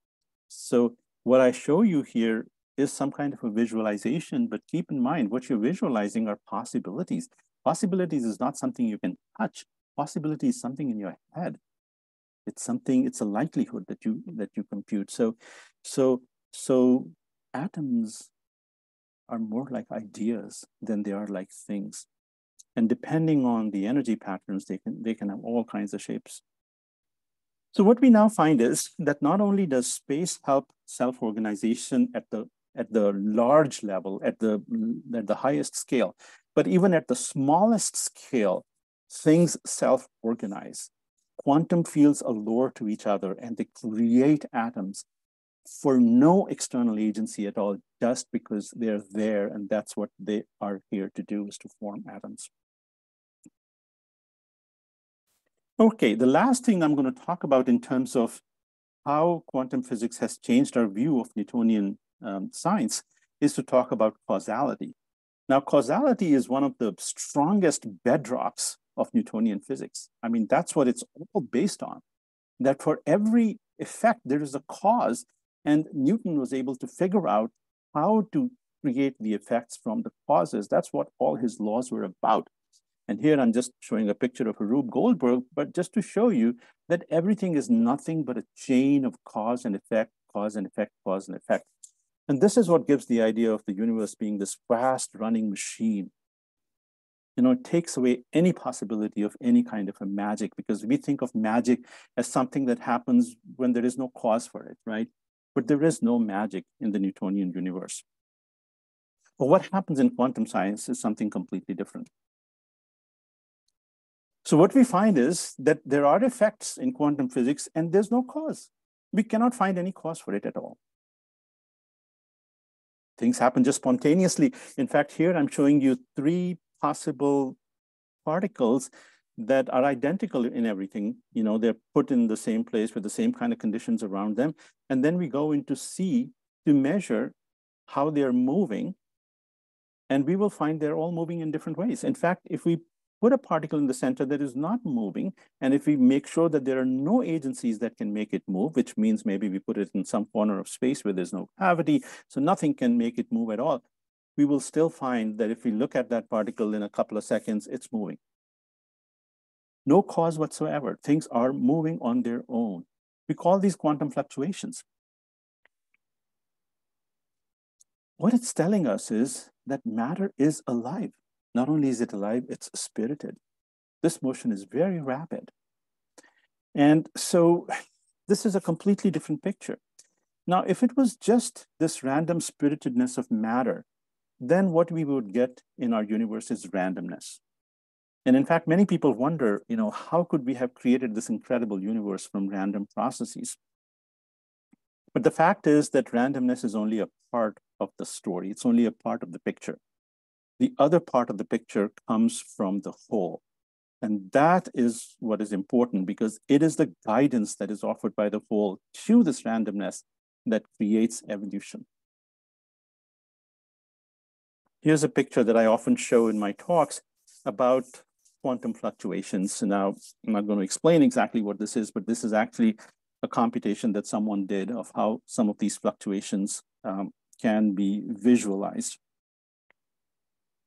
So what I show you here is some kind of a visualization, but keep in mind what you're visualizing are possibilities. Possibilities is not something you can touch. Possibility is something in your head. It's something, it's a likelihood that you compute. So atoms are more like ideas than they are like things. And depending on the energy patterns, they can have all kinds of shapes. So what we now find is that not only does space help self-organization at the large level, at the highest scale, but even at the smallest scale, things self-organize. Quantum fields allure to each other and they create atoms for no external agency at all, just because they're there, and that's what they are here to do, is to form atoms. Okay, the last thing I'm going to talk about in terms of how quantum physics has changed our view of Newtonian science is to talk about causality. Now, causality is one of the strongest bedrocks of Newtonian physics. I mean, that's what it's all based on, that for every effect, there is a cause, and Newton was able to figure out how to create the effects from the causes. That's what all his laws were about. And here I'm just showing a picture of a Rube Goldberg, but just to show you that everything is nothing but a chain of cause and effect, cause and effect, cause and effect. And this is what gives the idea of the universe being this fast running machine. You know, it takes away any possibility of any kind of a magic, because we think of magic as something that happens when there is no cause for it, right? But there is no magic in the Newtonian universe. But what happens in quantum science is something completely different. So what we find is that there are effects in quantum physics and there's no cause. We cannot find any cause for it at all. Things happen just spontaneously. In fact, here I'm showing you 3 possible particles that are identical in everything. You know, they're put in the same place with the same kind of conditions around them. And then we go into C to measure how they're moving. And we will find they're all moving in different ways. In fact, if we put a particle in the center that is not moving, and if we make sure that there are no agencies that can make it move, which means maybe we put it in some corner of space where there's no gravity, so nothing can make it move at all, we will still find that if we look at that particle in a couple of seconds, it's moving. No cause whatsoever. Things are moving on their own. We call these quantum fluctuations. What it's telling us is that matter is alive. Not only is it alive, it's spirited. This motion is very rapid. And so this is a completely different picture. Now, if it was just this random spiritedness of matter, then what we would get in our universe is randomness. And in fact, many people wonder, you know, how could we have created this incredible universe from random processes? But the fact is that randomness is only a part of the story. It's only a part of the picture. The other part of the picture comes from the whole. And that is what is important, because it is the guidance that is offered by the whole to this randomness that creates evolution. Here's a picture that I often show in my talks about quantum fluctuations. Now, I'm not going to explain exactly what this is, but this is actually a computation that someone did of how some of these fluctuations can be visualized.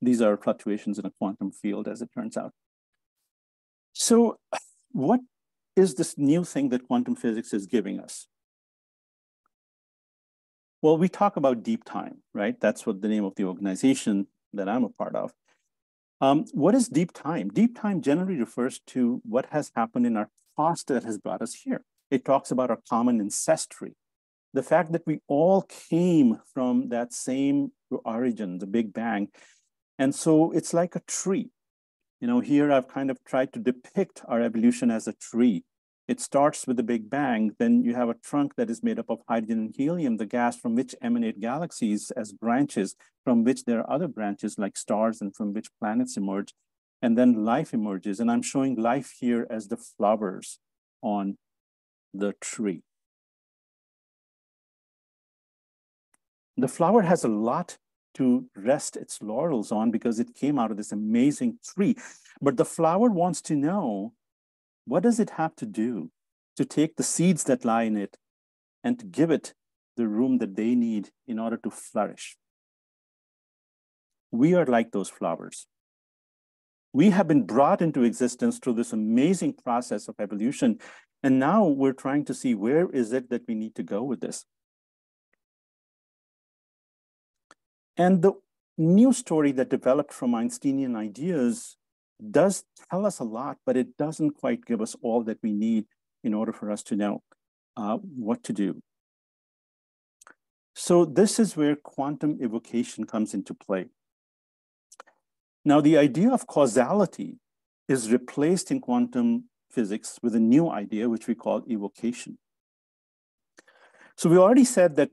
These are fluctuations in a quantum field, as it turns out. So what is this new thing that quantum physics is giving us? Well, we talk about deep time, right? That's what the name of the organization that I'm a part of. What is deep time? Deep time generally refers to what has happened in our past that has brought us here. It talks about our common ancestry. The fact that we all came from that same origin, the Big Bang. And so it's like a tree. You know, here I've kind of tried to depict our evolution as a tree. It starts with the Big Bang, then you have a trunk that is made up of hydrogen and helium, the gas from which emanate galaxies as branches, from which there are other branches like stars and from which planets emerge. And then life emerges. And I'm showing life here as the flowers on the tree. The flower has a lot to rest its laurels on because it came out of this amazing tree. But the flower wants to know, what does it have to do to take the seeds that lie in it and to give it the room that they need in order to flourish? We are like those flowers. We have been brought into existence through this amazing process of evolution. And now we're trying to see, where is it that we need to go with this? And the new story that developed from Einsteinian ideas does tell us a lot, but it doesn't quite give us all that we need in order for us to know what to do. So this is where quantum evocation comes into play. Now, the idea of causality is replaced in quantum physics with a new idea, which we call evocation. So we already said that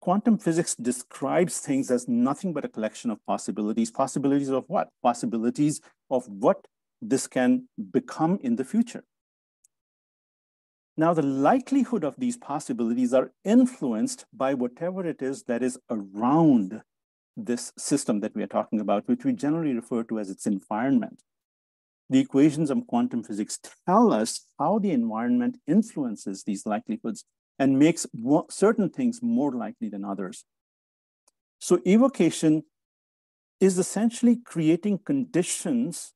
quantum physics describes things as nothing but a collection of possibilities. Possibilities of what? Possibilities of what this can become in the future. Now, the likelihood of these possibilities are influenced by whatever it is that is around this system that we are talking about, which we generally refer to as its environment. The equations of quantum physics tell us how the environment influences these likelihoods and makes certain things more likely than others. So evocation is essentially creating conditions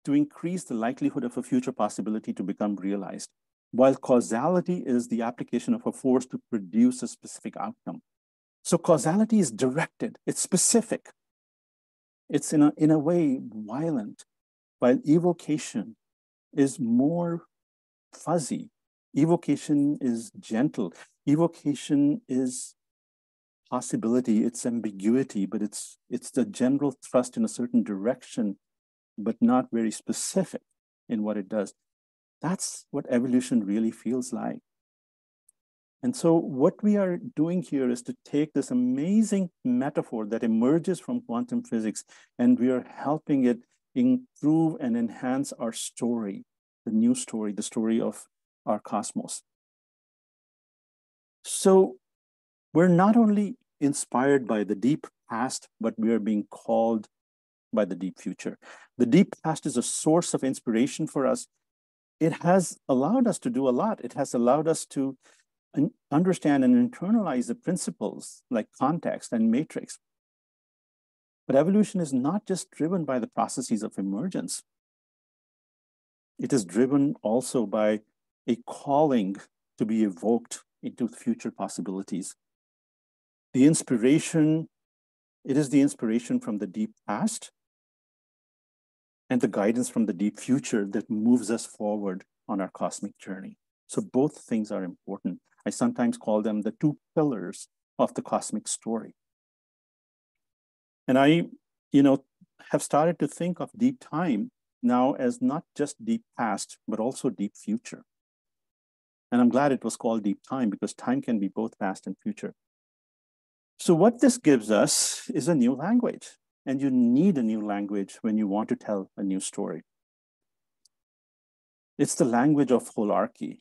to increase the likelihood of a future possibility to become realized, while causality is the application of a force to produce a specific outcome. So causality is directed, it's specific. It's in a way violent, while evocation is more fuzzy. Evocation is gentle. Evocation is possibility, it's ambiguity, but it's the general thrust in a certain direction, but not very specific in what it does. That's what evolution really feels like. And so what we are doing here is to take this amazing metaphor that emerges from quantum physics, and we are helping it improve and enhance our story, the new story, the story of our cosmos. So we're not only inspired by the deep past, but we are being called by the deep future. The deep past is a source of inspiration for us. It has allowed us to do a lot. It has allowed us to understand and internalize the principles like context and matrix. But evolution is not just driven by the processes of emergence. It is driven also by a calling to be evoked into future possibilities. The inspiration, it is the inspiration from the deep past and the guidance from the deep future that moves us forward on our cosmic journey. So both things are important. I sometimes call them the two pillars of the cosmic story. And I, have started to think of deep time now as not just deep past, but also deep future. And I'm glad it was called deep time, because time can be both past and future. So what this gives us is a new language, and you need a new language when you want to tell a new story. It's the language of holarchy.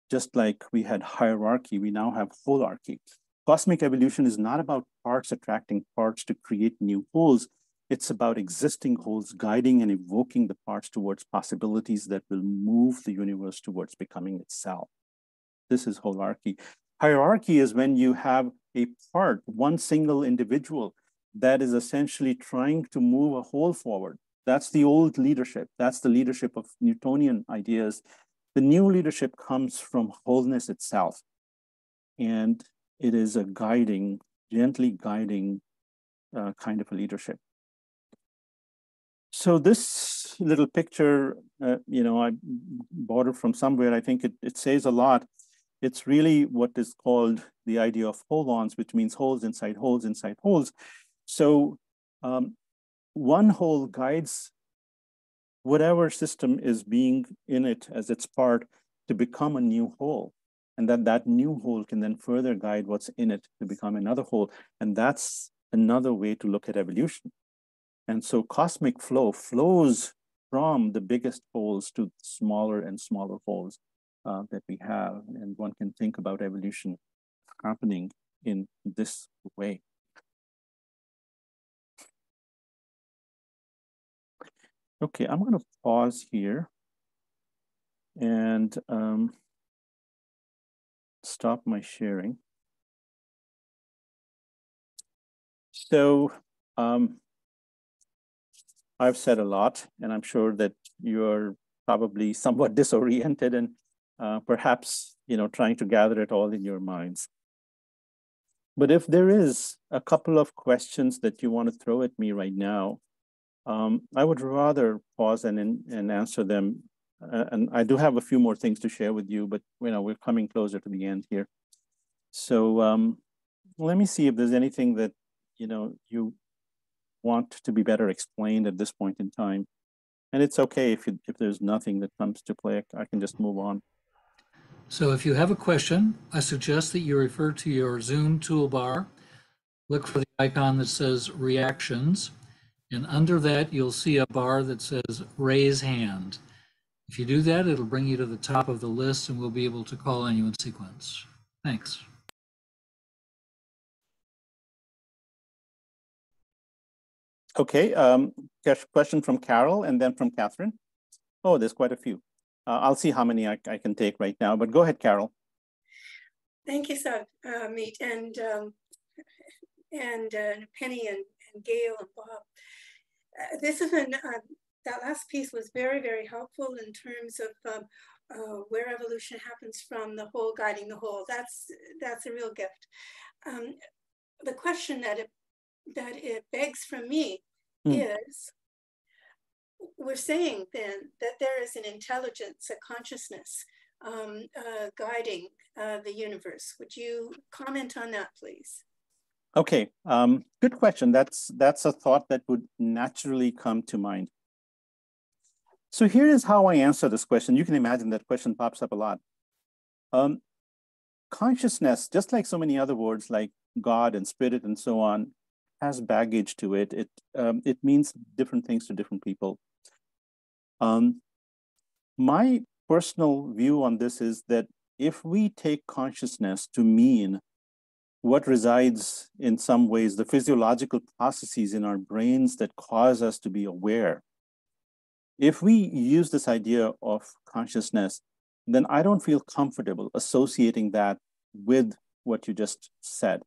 Just like we had hierarchy, we now have holarchy. Cosmic evolution is not about parts attracting parts to create new wholes. It's about existing wholes guiding and evoking the parts towards possibilities that will move the universe towards becoming itself. This is holarchy. Hierarchy is when you have a part, one single individual, that is essentially trying to move a whole forward. That's the old leadership. That's the leadership of Newtonian ideas. The new leadership comes from wholeness itself. And it is a guiding, gently guiding kind of a leadership. So this little picture, I bought it from somewhere. I think it says a lot. It's really what is called the idea of holons, which means holes inside holes inside holes. So one hole guides whatever system is being in it as its part to become a new whole. And that new whole can then further guide what's in it to become another whole. And that's another way to look at evolution. And so cosmic flow flows from the biggest holes to smaller and smaller holes that we have. And one can think about evolution happening in this way. Okay, I'm going to pause here and stop my sharing. So I've said a lot, and I'm sure that you're probably somewhat disoriented and perhaps trying to gather it all in your minds. But if there is a couple of questions that you want to throw at me right now, I would rather pause and answer them. And I do have a few more things to share with you, but we're coming closer to the end here. So let me see if there's anything that you want to be better explained at this point in time. And it's okay if there's nothing that comes to play, I can just move on. So if you have a question, I suggest that you refer to your Zoom toolbar, look for the icon that says reactions, and under that you'll see a bar that says raise hand. If you do that, it'll bring you to the top of the list and we'll be able to call on you in sequence. Thanks. Okay, question from Carol and then from Catherine. Oh, there's quite a few. I'll see how many I can take right now, but go ahead, Carol. Thank you, Sarbmeet, and Penny and Gail and Bob. This is that last piece was very, very helpful in terms of where evolution happens from the whole guiding the whole. That's a real gift. The question that it begs from me is, we're saying then that there is an intelligence, a consciousness guiding the universe. Would you comment on that, please? Okay, good question. That's a thought that would naturally come to mind. So here is how I answer this question. You can imagine that question pops up a lot. Consciousness, just like so many other words like God and spirit and so on, has baggage to it. It means different things to different people. My personal view on this is that if we take consciousness to mean what resides in some ways, the physiological processes in our brains that cause us to be aware, if we use this idea of consciousness, then I don't feel comfortable associating that with what you just said.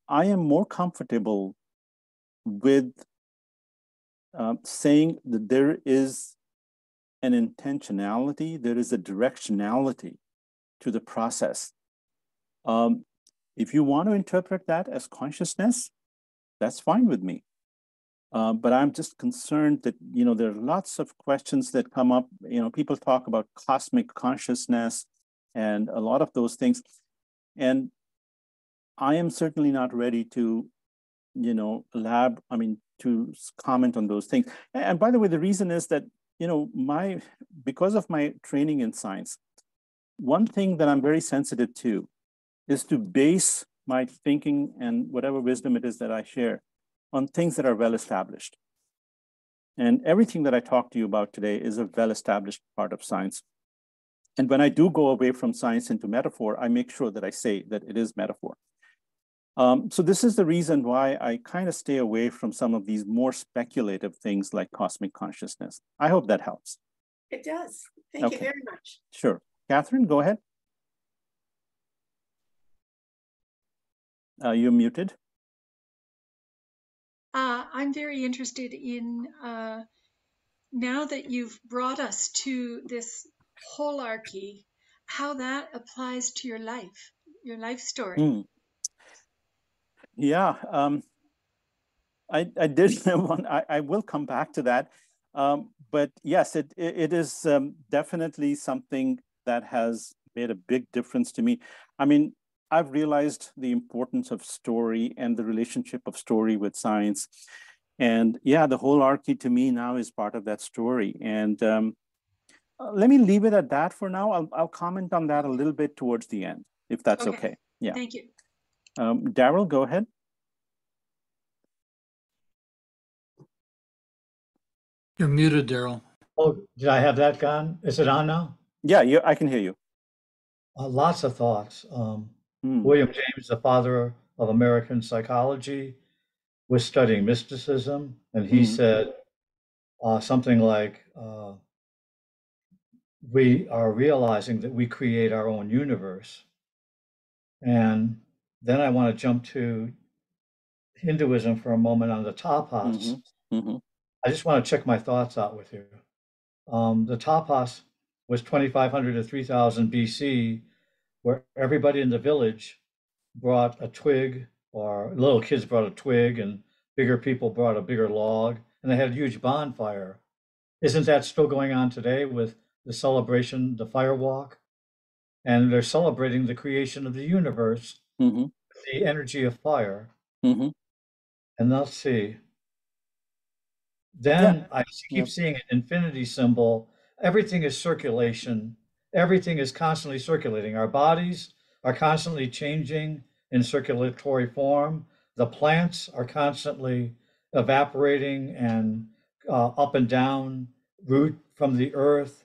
I am more comfortable with saying that there is an intentionality, there is a directionality to the process. If you want to interpret that as consciousness, that's fine with me. But I'm just concerned that, there are lots of questions that come up. People talk about cosmic consciousness and a lot of those things. And I am certainly not ready to, to comment on those things. And by the way, the reason is that, because of my training in science, one thing that I'm very sensitive to is to base my thinking and whatever wisdom it is that I share on things that are well established. And everything that I talk to you about today is a well-established part of science. And when I do go away from science into metaphor, I make sure that I say that it is metaphor. So this is the reason why I kind of stay away from some of these more speculative things like cosmic consciousness. I hope that helps. It does. Thank you very much. Sure. Catherine, go ahead. You're muted. I'm very interested in, now that you've brought us to this holarchy, how that applies to your life story. Yeah, I did one. I will come back to that. But yes, it is definitely something that has made a big difference to me. I mean, I've realized the importance of story and the relationship of story with science. And yeah, the holarchy to me now is part of that story. And let me leave it at that for now. I'll comment on that a little bit towards the end, if that's okay. Yeah. Thank you. Daryl, go ahead. You're muted, Daryl. Oh, did I have that gone? Is it on now? Yeah, I can hear you. Lots of thoughts. William James, the father of American psychology, was studying mysticism, and he said something like, we are realizing that we create our own universe. And then I want to jump to Hinduism for a moment on the tapas. I just want to check my thoughts out with you. The tapas was 2500 to 3000 BC, where everybody in the village brought a twig, or little kids brought a twig, and bigger people brought a bigger log, and they had a huge bonfire. Isn't that still going on today with the celebration, the fire walk? And they're celebrating the creation of the universe, the energy of fire. And let's see. Then I keep seeing an infinity symbol. Everything is circulation. Everything is constantly circulating. Our bodies are constantly changing in circulatory form. The plants are constantly evaporating and up and down, root from the earth,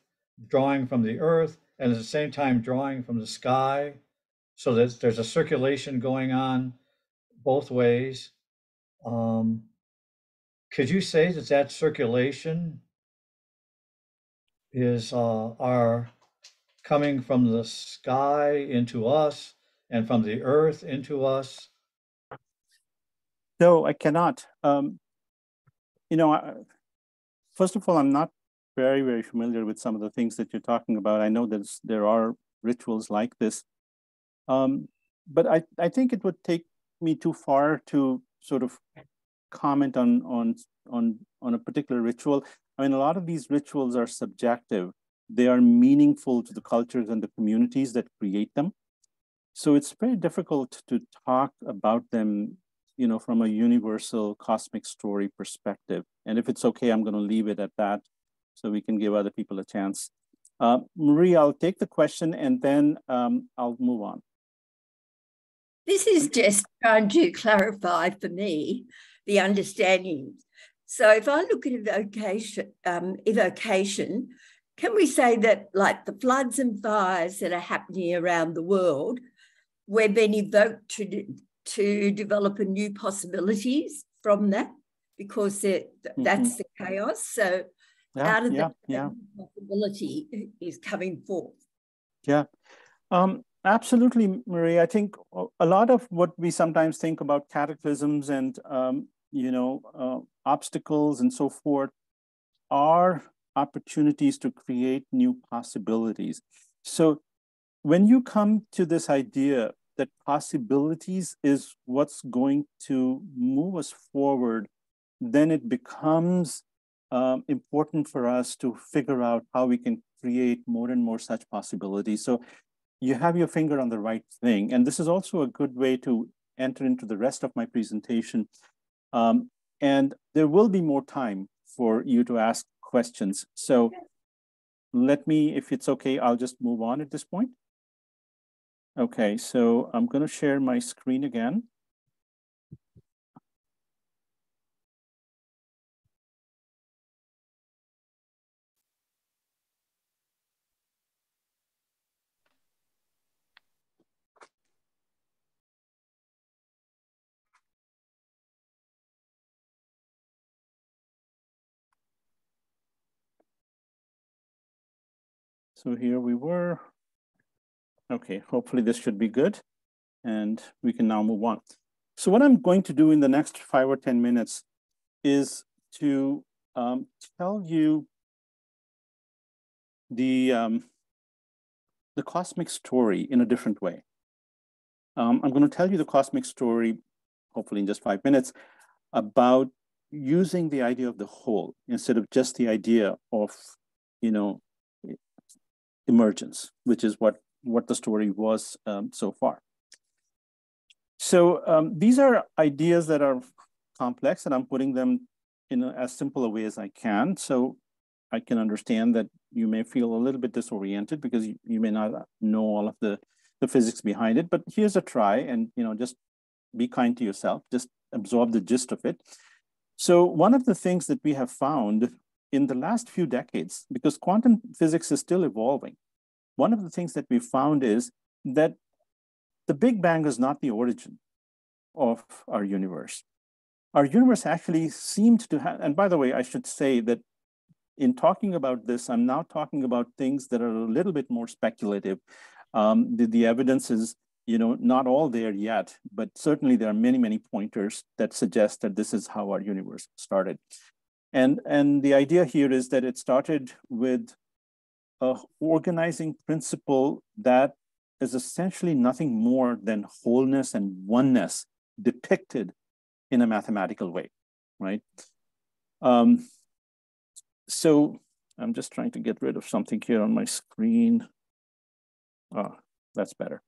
drawing from the earth, and at the same time drawing from the sky. So that there's a circulation going on both ways. Could you say that that circulation is our coming from the sky into us and from the earth into us? No, I cannot. first of all, I'm not very, very familiar with some of the things that you're talking about. I know that there are rituals like this. But I think it would take me too far to sort of comment on a particular ritual. I mean, a lot of these rituals are subjective. They are meaningful to the cultures and the communities that create them. So it's very difficult to talk about them, you know, from a universal cosmic story perspective. And if it's okay, I'm going to leave it at that so we can give other people a chance. Marie, I'll take the question and then I'll move on. This is just trying to clarify for me the understanding. So if I look at evocation, can we say that like the floods and fires that are happening around the world, we're being evoked to develop a new possibilities from that, because that's the chaos. So out of that possibility is coming forth. Yeah. Absolutely, Marie. I think a lot of what we sometimes think about cataclysms and obstacles and so forth are opportunities to create new possibilities. So when you come to this idea that possibilities is what's going to move us forward, then it becomes important for us to figure out how we can create more and more such possibilities. So you have your finger on the right thing. And this is also a good way to enter into the rest of my presentation. And there will be more time for you to ask questions. So let me, if it's okay, I'll just move on at this point. Okay, so I'm going to share my screen again. So here we were. Okay, hopefully this should be good. And we can now move on. So what I'm going to do in the next 5 or 10 minutes is to tell you the cosmic story in a different way. I'm going to tell you the cosmic story, hopefully in just 5 minutes, about using the idea of the whole instead of just the idea of, emergence, which is what the story was so far. So these are ideas that are complex, and I'm putting them in as simple a way as I can. So I can understand that you may feel a little bit disoriented because you may not know all of the physics behind it, but here's a try, and just be kind to yourself, just absorb the gist of it. So one of the things that we have found in the last few decades, because quantum physics is still evolving, one of the things that we found is that the Big Bang is not the origin of our universe. Our universe actually seemed to have, and by the way, I should say that in talking about this, I'm now talking about things that are a little bit more speculative. The evidence is, not all there yet, but certainly there are many, many pointers that suggest that this is how our universe started. And the idea here is that it started with an organizing principle that is essentially nothing more than wholeness and oneness depicted in a mathematical way, right? So I'm just trying to get rid of something here on my screen. Oh, that's better.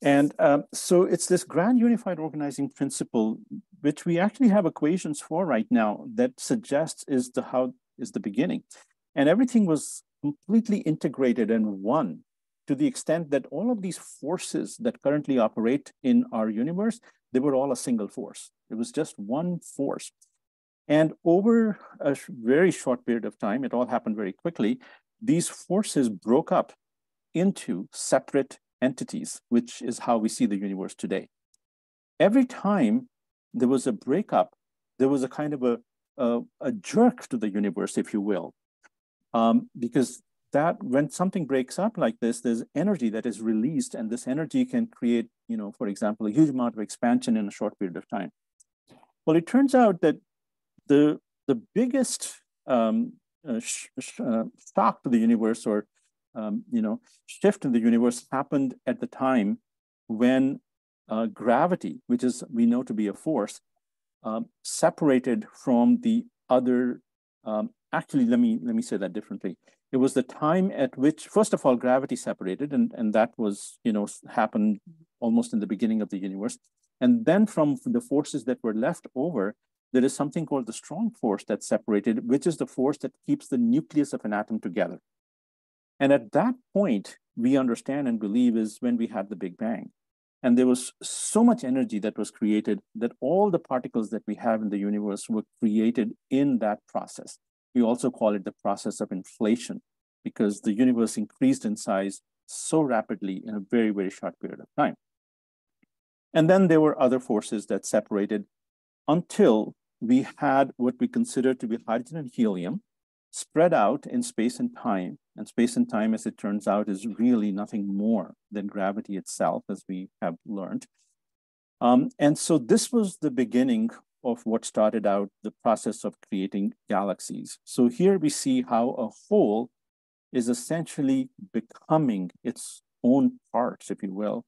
And so it's this grand unified organizing principle, which we actually have equations for right now, that suggests is the beginning. And everything was completely integrated and one, to the extent that all of these forces that currently operate in our universe, they were all a single force. It was just one force. And over a very short period of time, it all happened very quickly, these forces broke up into separate entities, which is how we see the universe today. Every time there was a breakup, there was a kind of a jerk to the universe, if you will, because that when something breaks up like this, there's energy that is released, and this energy can create, for example, a huge amount of expansion in a short period of time. Well, it turns out that the biggest shock to the universe or shift in the universe happened at the time when gravity, which is we know to be a force, separated from the other. Actually, let me say that differently. It was the time at which, first of all, gravity separated, and that was happened almost in the beginning of the universe. And then from the forces that were left over, there is something called the strong force that separated, which is the force that keeps the nucleus of an atom together. And at that point, we understand and believe is when we had the Big Bang. And there was so much energy that was created that all the particles that we have in the universe were created in that process. We also call it the process of inflation because the universe increased in size so rapidly in a very, very short period of time. And then there were other forces that separated until we had what we consider to be hydrogen and helium spread out in space and time. And space and time, as it turns out, is really nothing more than gravity itself, as we have learned. And so this was the beginning of what started out the process of creating galaxies. So here we see how a whole is essentially becoming its own parts, if you will,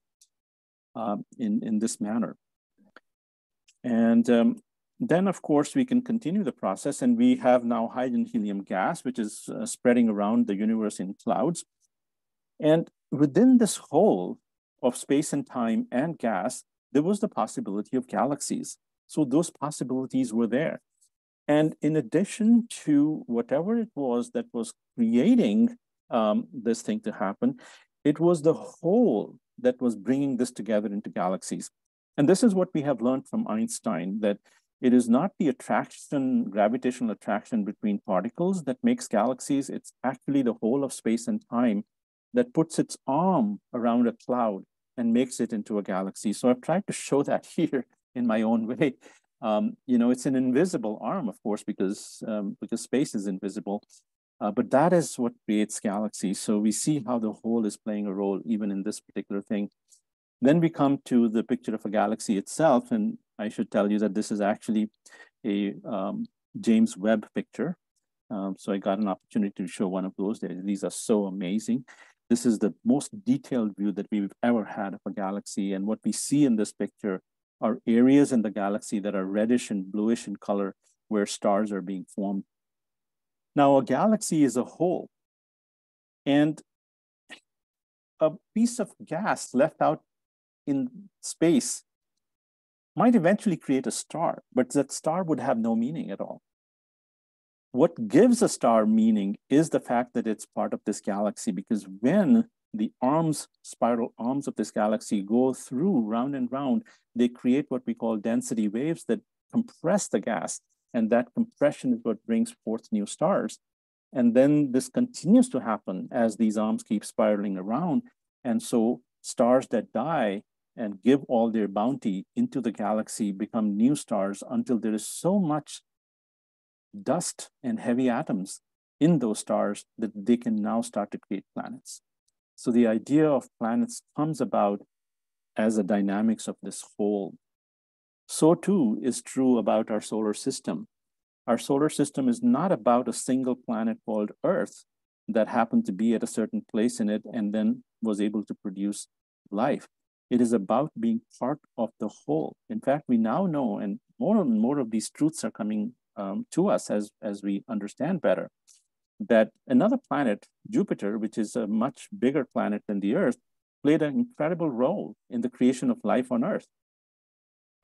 in this manner. And then, of course, we can continue the process, and we have now hydrogen helium gas, which is spreading around the universe in clouds. And within this whole of space and time and gas, there was the possibility of galaxies. So those possibilities were there. And in addition to whatever it was that was creating this thing to happen, it was the whole that was bringing this together into galaxies. And this is what we have learned from Einstein, that it is not the attraction, gravitational attraction between particles that makes galaxies. It's actually the whole of space and time that puts its arm around a cloud and makes it into a galaxy. So I've tried to show that here in my own way. It's an invisible arm, of course, because space is invisible. But that is what creates galaxies. So we see how the whole is playing a role even in this particular thing. Then we come to the picture of a galaxy itself. And I should tell you that this is actually a James Webb picture. So I got an opportunity to show one of those. These are so amazing. This is the most detailed view that we've ever had of a galaxy. And what we see in this picture are areas in the galaxy that are reddish and bluish in color where stars are being formed. Now, a galaxy is a whole. And a piece of gas left out in space might eventually create a star, but that star would have no meaning at all. What gives a star meaning is the fact that it's part of this galaxy, because when the spiral arms of this galaxy go through round and round, they create what we call density waves that compress the gas. And that compression is what brings forth new stars. And then this continues to happen as these arms keep spiraling around. And so stars that die and give all their bounty into the galaxy become new stars until there is so much dust and heavy atoms in those stars that they can now start to create planets. So the idea of planets comes about as a dynamics of this whole. So too is true about our solar system. Our solar system is not about a single planet called Earth that happened to be at a certain place in it and then was able to produce life. It is about being part of the whole. In fact, we now know, and more of these truths are coming to us as we understand better, that another planet, Jupiter, which is a much bigger planet than the Earth, played an incredible role in the creation of life on Earth.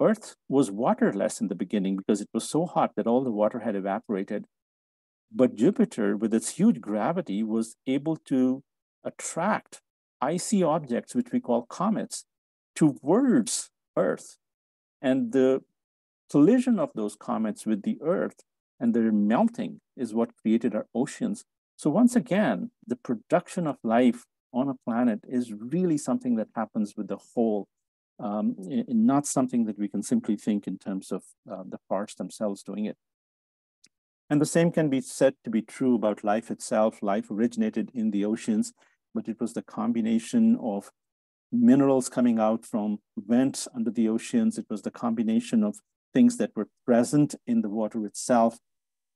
Earth was waterless in the beginning because it was so hot that all the water had evaporated. But Jupiter, with its huge gravity, was able to attract icy objects, which we call comets, towards Earth. And the collision of those comets with the Earth and their melting is what created our oceans. So once again, the production of life on a planet is really something that happens with the whole, not something that we can simply think in terms of the parts themselves doing it. And the same can be said to be true about life itself. Life originated in the oceans, but it was the combination of minerals coming out from vents under the oceans. It was the combination of things that were present in the water itself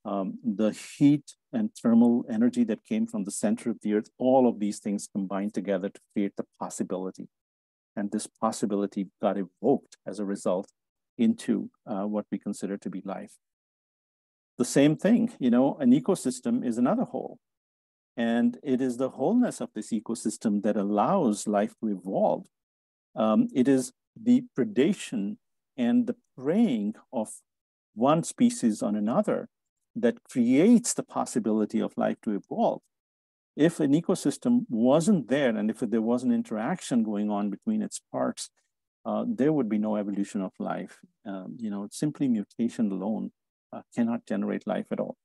the heat and thermal energy that came from the center of the earth, all of these things combined together to create the possibility. And this possibility got evoked as a result into what we consider to be life. The same thing, you know, an ecosystem is another whole. And it is the wholeness of this ecosystem that allows life to evolve. It is the predation and the preying of one species on another that creates the possibility of life to evolve. If an ecosystem wasn't there, and if there was an interaction going on between its parts, there would be no evolution of life. You know, simply mutation alone cannot generate life at all.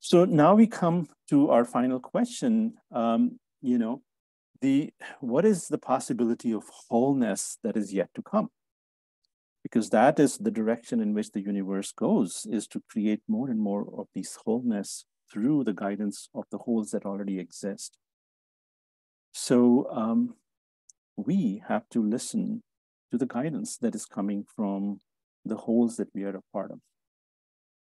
So now we come to our final question. You know, what is the possibility of wholeness that is yet to come? Because that is the direction in which the universe goes, is to create more and more of this wholeness through the guidance of the wholes that already exist. So we have to listen to the guidance that is coming from the wholes that we are a part of.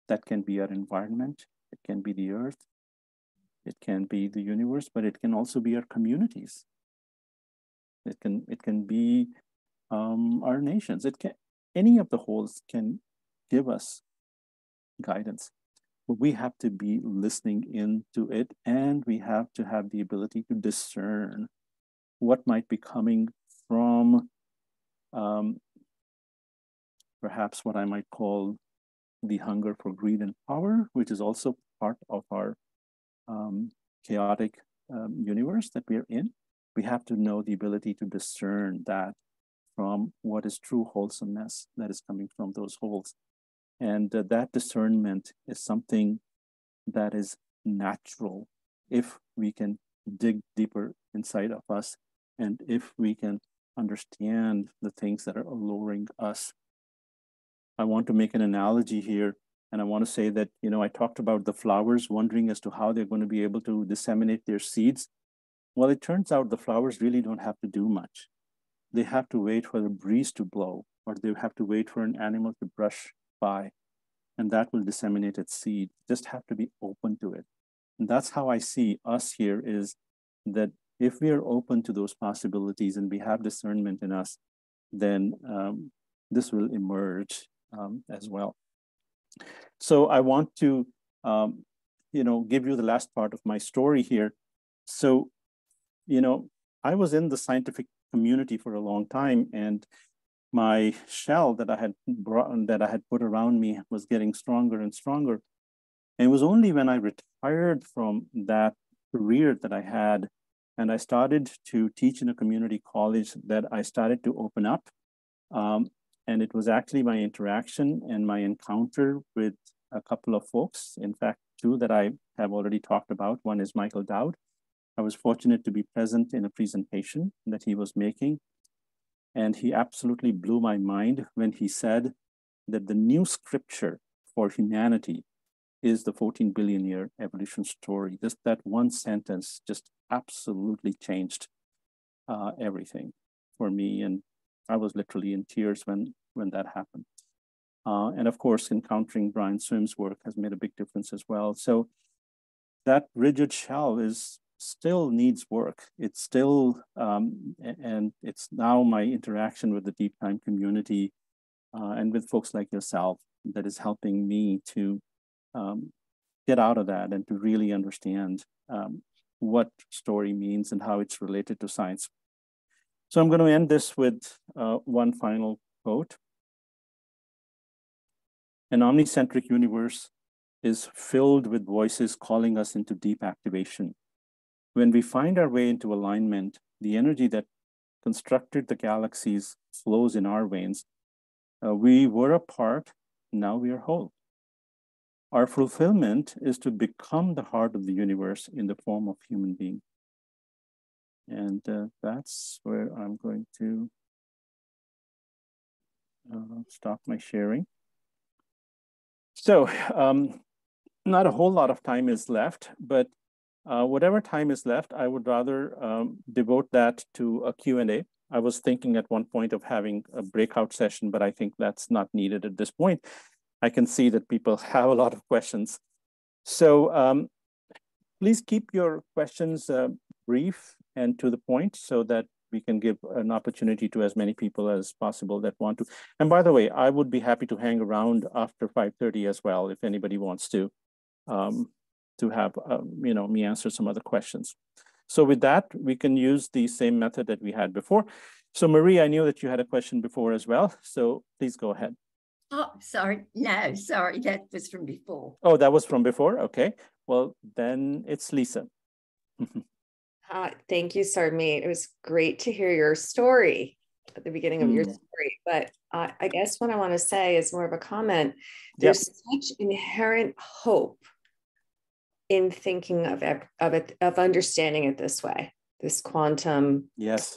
That can be our environment, it can be the earth, it can be the universe, but it can also be our communities. It can be our nations. Any of the wholes can give us guidance. But we have to be listening into it, and we have to have the ability to discern what might be coming from perhaps what I might call the hunger for greed and power, which is also part of our chaotic universe that we are in. We have to know the ability to discern that from what is true wholesomeness that is coming from those wholes. And that discernment is something that is natural if we can dig deeper inside of us, and if we can understand the things that are alluring us. I want to make an analogy here, and I want to say that, you know, I talked about the flowers wondering as to how they're going to be able to disseminate their seeds. Well, it turns out the flowers really don't have to do much. They have to wait for the breeze to blow, or they have to wait for an animal to brush by, and that will disseminate its seed. Just have to be open to it. And that's how I see us here, is that if we are open to those possibilities and we have discernment in us, then this will emerge as well. So I want to, you know, give you the last part of my story here. So, you know, I was in the scientific community for a long time, and my shell that I had put around me was getting stronger and stronger. And it was only when I retired from that career that I had, and I started to teach in a community college, that I started to open up. And it was actually my interaction and my encounter with a couple of folks, in fact, two that I have already talked about. One is Michael Dowd. I was fortunate to be present in a presentation that he was making. And he absolutely blew my mind when he said that the new scripture for humanity is the 14 billion year evolution story. Just that one sentence just absolutely changed everything for me. And I was literally in tears when that happened. And of course, encountering Brian Swim's work has made a big difference as well. So that rigid shell still needs work. It's still, and it's now my interaction with the deep time community and with folks like yourself that is helping me to get out of that and to really understand what story means and how it's related to science. So I'm going to end this with one final quote. An omnicentric universe is filled with voices calling us into deep activation. When we find our way into alignment, the energy that constructed the galaxies flows in our veins. We were apart, now we are whole. Our fulfillment is to become the heart of the universe in the form of human being. And that's where I'm going to stop my sharing. So not a whole lot of time is left, but whatever time is left, I would rather devote that to a Q&A. I was thinking at one point of having a breakout session, but I think that's not needed at this point. I can see that people have a lot of questions. So please keep your questions brief and to the point so that we can give an opportunity to as many people as possible that want to. And by the way, I would be happy to hang around after 5:30 as well, if anybody wants to have me answer some other questions. So with that, we can use the same method that we had before. So Marie, I knew that you had a question before as well. So please go ahead. Oh, sorry. No, sorry. That was from before. Oh, that was from before? Okay. Well, then it's Lisa. Thank you, Sarbmeet. It was great to hear your story at the beginning of your story. But I guess what I want to say is more of a comment. There's such inherent hope in thinking of it, of understanding it this way, this quantum. Yes.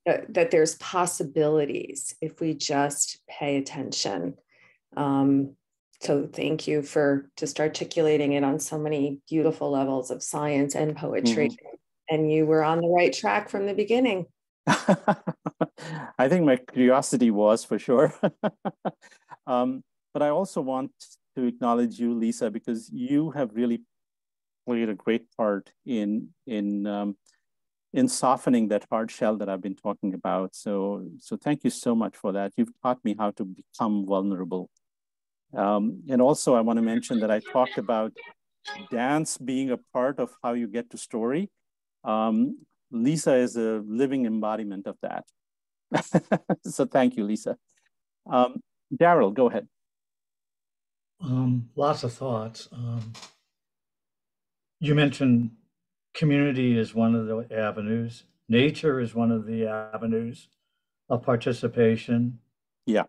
That there's possibilities if we just pay attention. So thank you for just articulating it on so many beautiful levels of science and poetry. And you were on the right track from the beginning. I think my curiosity was for sure. But I also want to acknowledge you, Lisa, because you have really played a great part in softening that hard shell that I've been talking about. So thank you so much for that. You've taught me how to become vulnerable. And also I want to mention that I talked about dance being a part of how you get to story. Lisa is a living embodiment of that. So thank you, Lisa. Daryl, go ahead. Lots of thoughts. You mentioned community is one of the avenues. Nature is one of the avenues of participation. Yeah.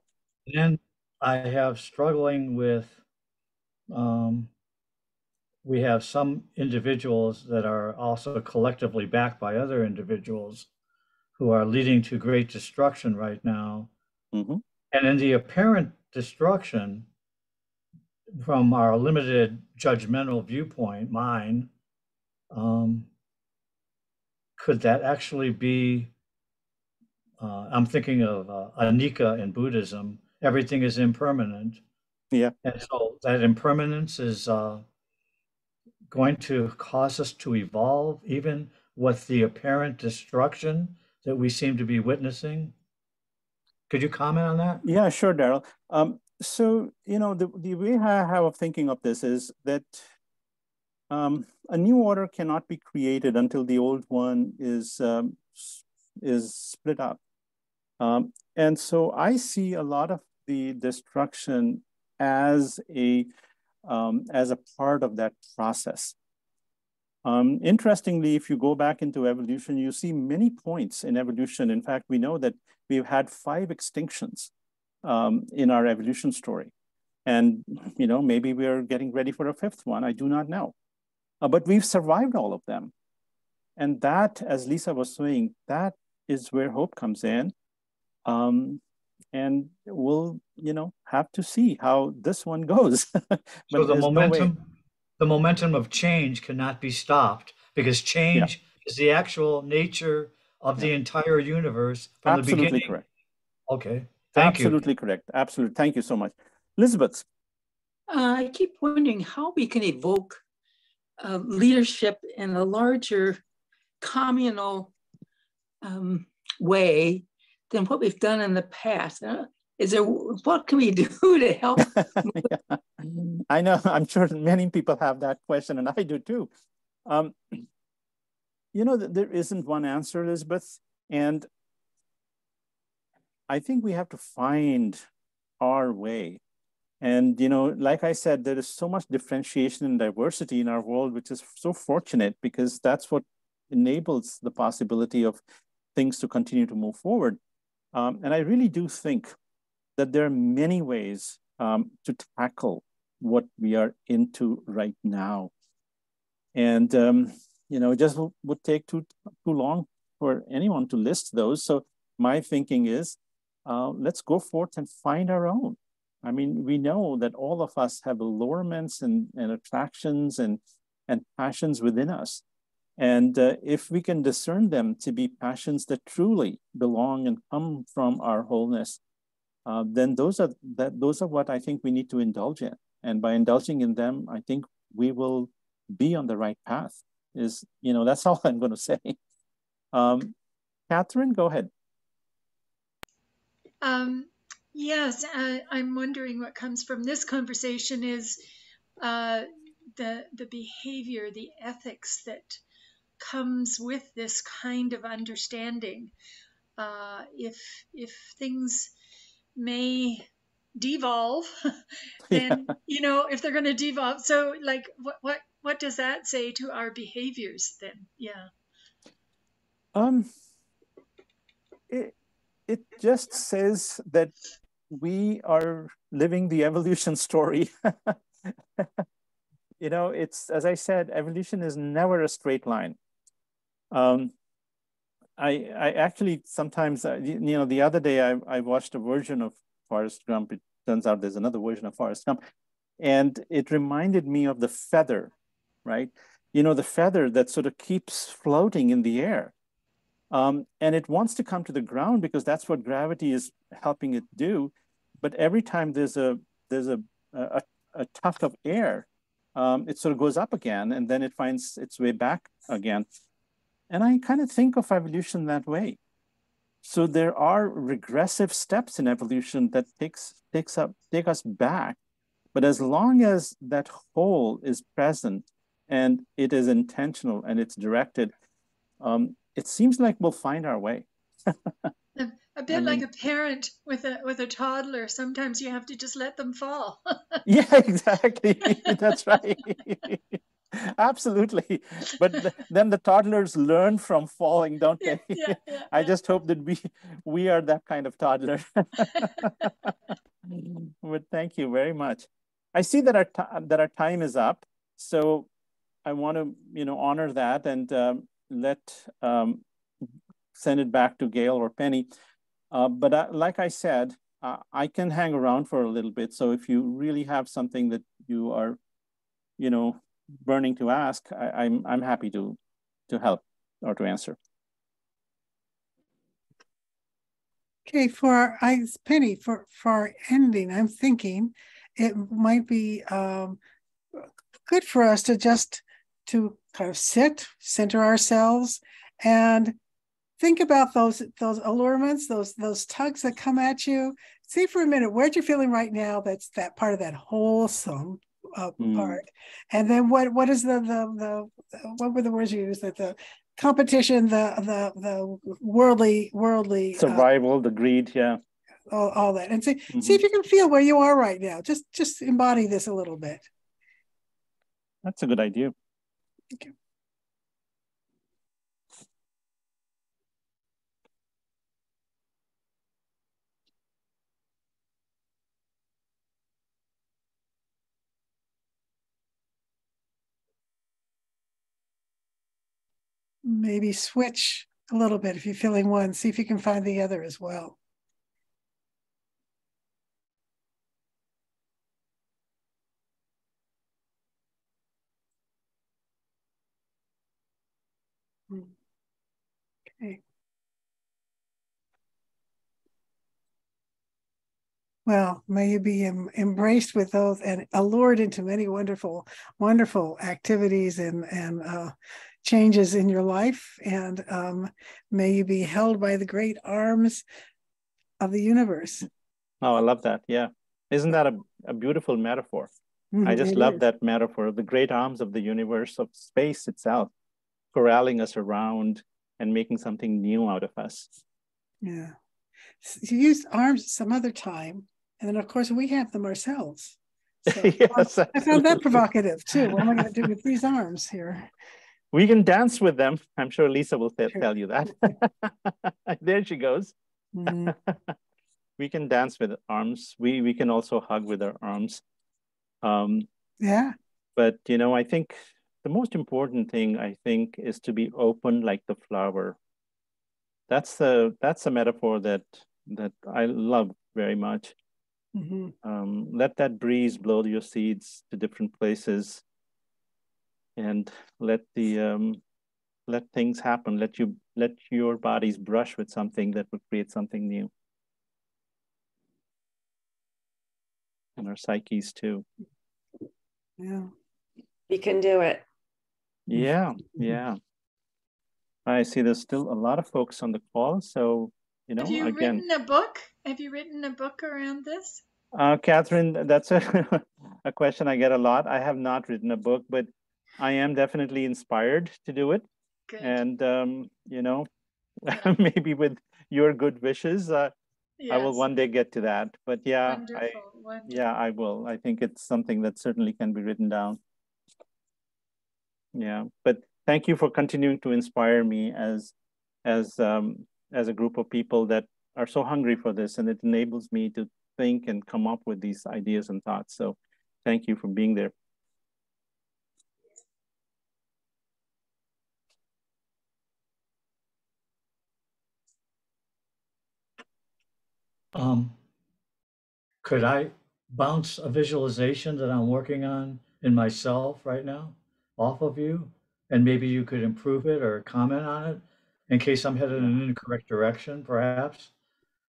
And I have struggling with, we have some individuals that are also collectively backed by other individuals who are leading to great destruction right now. And in the apparent destruction, from our limited judgmental viewpoint, mine, could that actually be, I'm thinking of Anika in Buddhism, everything is impermanent. Yeah. And so that impermanence is going to cause us to evolve, even with the apparent destruction that we seem to be witnessing. Could you comment on that? Yeah, sure, Daryl. So, the way I have of thinking of this is that a new order cannot be created until the old one is split up. And so I see a lot of the destruction as a part of that process. Interestingly, if you go back into evolution, you see many points in evolution. In fact, we know that we've had 5 extinctions in our evolution story. And, maybe we're getting ready for a 5th one. I do not know. But we've survived all of them. And that, as Lisa was saying, that is where hope comes in. And we'll, have to see how this one goes. So the momentum of change cannot be stopped, because change is the actual nature of the entire universe from the beginning. Absolutely correct. Okay, thank you. Absolutely correct. Absolutely. Thank you so much. Elizabeth. I keep wondering how we can evoke leadership in a larger communal way than what we've done in the past. What can we do to help? Yeah. I know, I'm sure many people have that question, and I do too. There isn't one answer, Elizabeth, and I think we have to find our way. And, like I said, there is so much differentiation and diversity in our world, which is so fortunate, because that's what enables the possibility of things to continue to move forward. And I really do think that there are many ways to tackle what we are into right now. And, it just would take too long for anyone to list those. So my thinking is, let's go forth and find our own. I mean, we know that all of us have allurements and attractions and passions within us. And if we can discern them to be passions that truly belong and come from our wholeness, then those are what I think we need to indulge in. And by indulging in them, I think we will be on the right path. That's all I'm going to say. Catherine, go ahead. Yes, I'm wondering what comes from this conversation is the behavior, the ethics that comes with this kind of understanding. If things may devolve, then if they're going to devolve, so like what does that say to our behaviors then? Yeah. It just says that we are living the evolution story. It's, as I said, evolution is never a straight line. I actually sometimes, the other day I watched a version of Forrest Gump. It turns out there's another version of Forrest Gump. And it reminded me of the feather, right? The feather that sort of keeps floating in the air. And it wants to come to the ground because that's what gravity is helping it do. But every time there's a tuft of air, it sort of goes up again, and then it finds its way back again. And I kind of think of evolution that way. So there are regressive steps in evolution that take us back. But as long as that whole is present and it is intentional and it's directed, it seems like we'll find our way. A bit like a parent with a toddler. Sometimes you have to just let them fall. Yeah, exactly. That's right. Absolutely. But then the toddlers learn from falling, don't they? Yeah. I just hope that we are that kind of toddler. But thank you very much. I see that our time is up, so I want to honor that and send it back to Gail or Penny. But like I said, I can hang around for a little bit. So if you really have something that you are, burning to ask, I'm happy to help or to answer. Okay, Penny, for our ending, I'm thinking it might be good for us to kind of center ourselves, and think about those allurements, those tugs that come at you. See for a minute, what you're feeling right now. That's that part of that wholesome part. And then what is the what were the words you used? That the competition, the worldly survival, the greed, yeah, all that, and see if you can feel where you are right now. Just embody this a little bit. That's a good idea. Thank you. Maybe switch a little bit. If you're feeling one, see if you can find the other as well. Okay. Well, may you be embraced with those and allured into many wonderful, wonderful activities and changes in your life. And may you be held by the great arms of the universe. Oh, I love that. Yeah. Isn't that a beautiful metaphor? I just love that metaphor of the great arms of the universe, of space itself, corralling us around and making something new out of us. Yeah. You use arms some other time. And then, of course, we have them ourselves. So yes, I found that provocative, too. What am I going to do with these arms here? We can dance with them. I'm sure Lisa will tell you that. There she goes. We can dance with arms. We can also hug with our arms. Yeah. But, I think the most important thing, is to be open like the flower. That's a metaphor that I love very much. Let that breeze blow your seeds to different places, and let things happen. Let your bodies brush with something that will create something new. and our psyches too. Yeah. We can do it. Yeah, yeah. I see there's still a lot of folks on the call. So, you know, Have you again, written a book? Have you written a book around this? Catherine, that's a question I get a lot. I have not written a book, but I am definitely inspired to do it. Good. And, you know, Yeah. maybe with your good wishes, I will Yes. one day get to that. But yeah, Wonderful. yeah, I will. I think it's something that certainly can be written down. Yeah, but thank you for continuing to inspire me as a group of people that are so hungry for this, and it enables me to think and come up with these ideas and thoughts. So thank you for being there. Could I bounce a visualization that I'm working on in myself right now off of you? And maybe you could improve it or comment on it in case I'm headed in an incorrect direction, perhaps.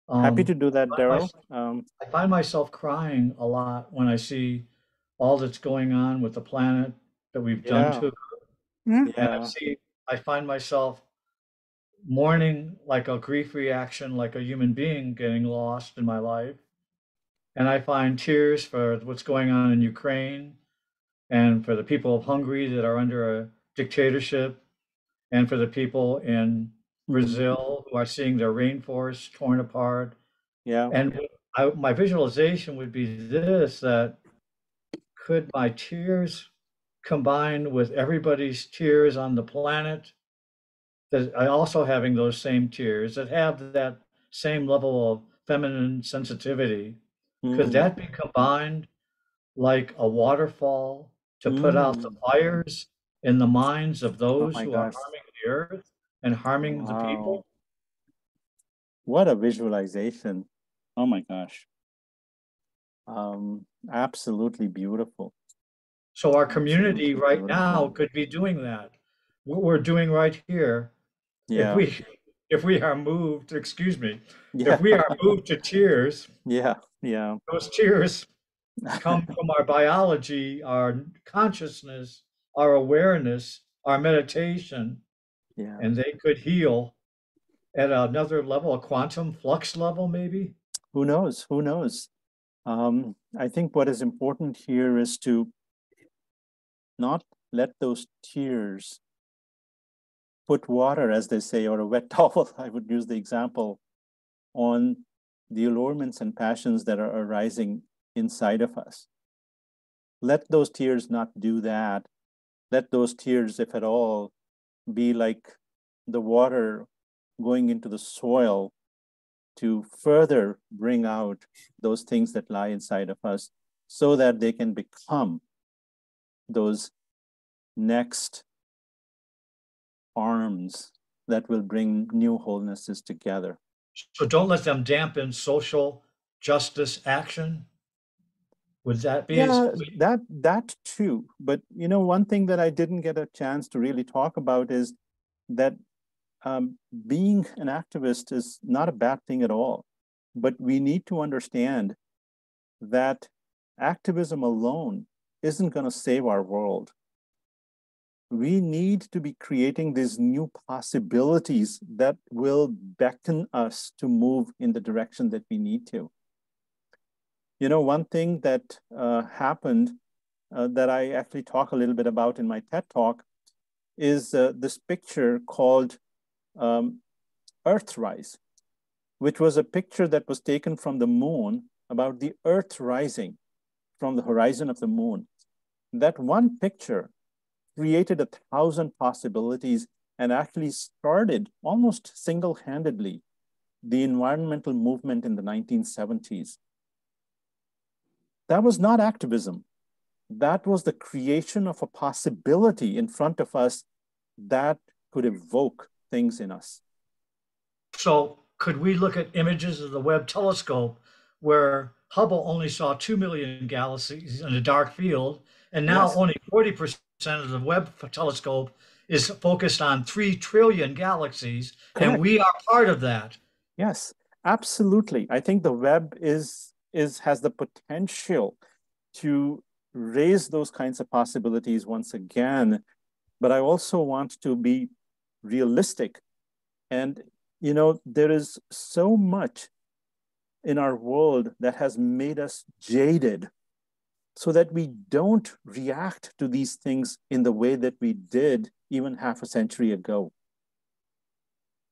Happy to do that, I find Daryl. I find myself crying a lot when I see all that's going on with the planet that we've done to it. And Yeah. I find myself mourning like a grief reaction, like a human being getting lost in my life. And I find tears for what's going on in Ukraine and for the people of Hungary that are under a dictatorship and for the people in Brazil who are seeing their rainforests torn apart. Yeah. And my visualization would be this, that could my tears combine with everybody's tears on the planet, that I also having those same tears, that have that same level of feminine sensitivity, could that be combined like a waterfall to put out the fires in the minds of Oh those my who are gosh. harming the earth and harming the people? What a visualization. Oh my gosh. Absolutely beautiful. So our community right now could be doing that. What we're doing right here, Yeah. if we are moved, excuse me, Yeah. if we are moved to tears, Yeah. Yeah. those tears come from our biology, our consciousness, our awareness, our meditation, Yeah. and they could heal at another level, a quantum flux level, maybe? Who knows? Who knows? I think what is important here is to not let those tears put water, as they say, or a wet towel, I would use the example, on the allurements and passions that are arising inside of us. Let those tears not do that. Let those tears, if at all, be like the water going into the soil to further bring out those things that lie inside of us so that they can become those next arms that will bring new wholenesses together. So don't let them dampen social justice action. Would that be? Yeah, that too. But you know, one thing that I didn't get a chance to really talk about is that being an activist is not a bad thing at all. But we need to understand that activism alone isn't going to save our world. We need to be creating these new possibilities that will beckon us to move in the direction that we need to. You know, one thing that happened that I actually talk a little bit about in my TED Talk is this picture called Earthrise, which was a picture that was taken from the moon about the Earth rising from the horizon of the moon. That one picture created 1,000 possibilities and actually started almost single-handedly the environmental movement in the 1970s. That was not activism. That was the creation of a possibility in front of us that could evoke things in us. So could we look at images of the Webb telescope where Hubble only saw 2 million galaxies in a dark field, and now only 40% of the Webb telescope is focused on 3 trillion galaxies, and we are part of that. Yes, absolutely. I think the Webb is has the potential to raise those kinds of possibilities once again. But I also want to be realistic. And, you know, there is so much in our world that has made us jaded so that we don't react to these things in the way that we did even half a century ago.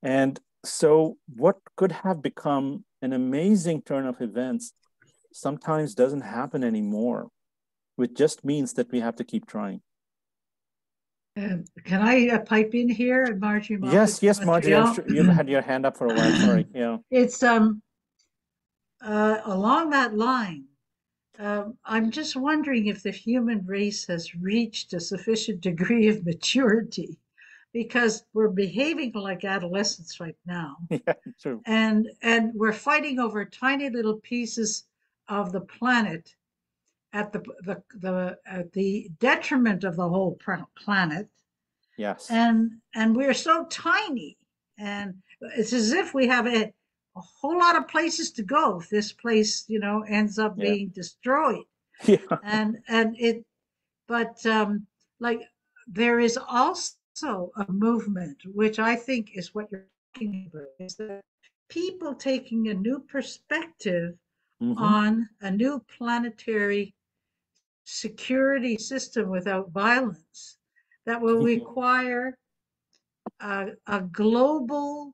And so what could have become an amazing turn of events sometimes doesn't happen anymore, which just means that we have to keep trying. Can I pipe in here, Margie? Yes, Margie, I'm sure you've had your hand up for a while. Sorry. Yeah. It's along that line. I'm just wondering if the human race has reached a sufficient degree of maturity, because we're behaving like adolescents right now. Yeah, true. And we're fighting over tiny little pieces of the planet at the detriment of the whole planet. Yes. And we're so tiny, and it's as if we have a whole lot of places to go if this place, you know, ends up being destroyed. Yeah. And it, but like there is also a movement, which I think is what you're talking about, is that people taking a new perspective on a new planetary security system without violence that will require a global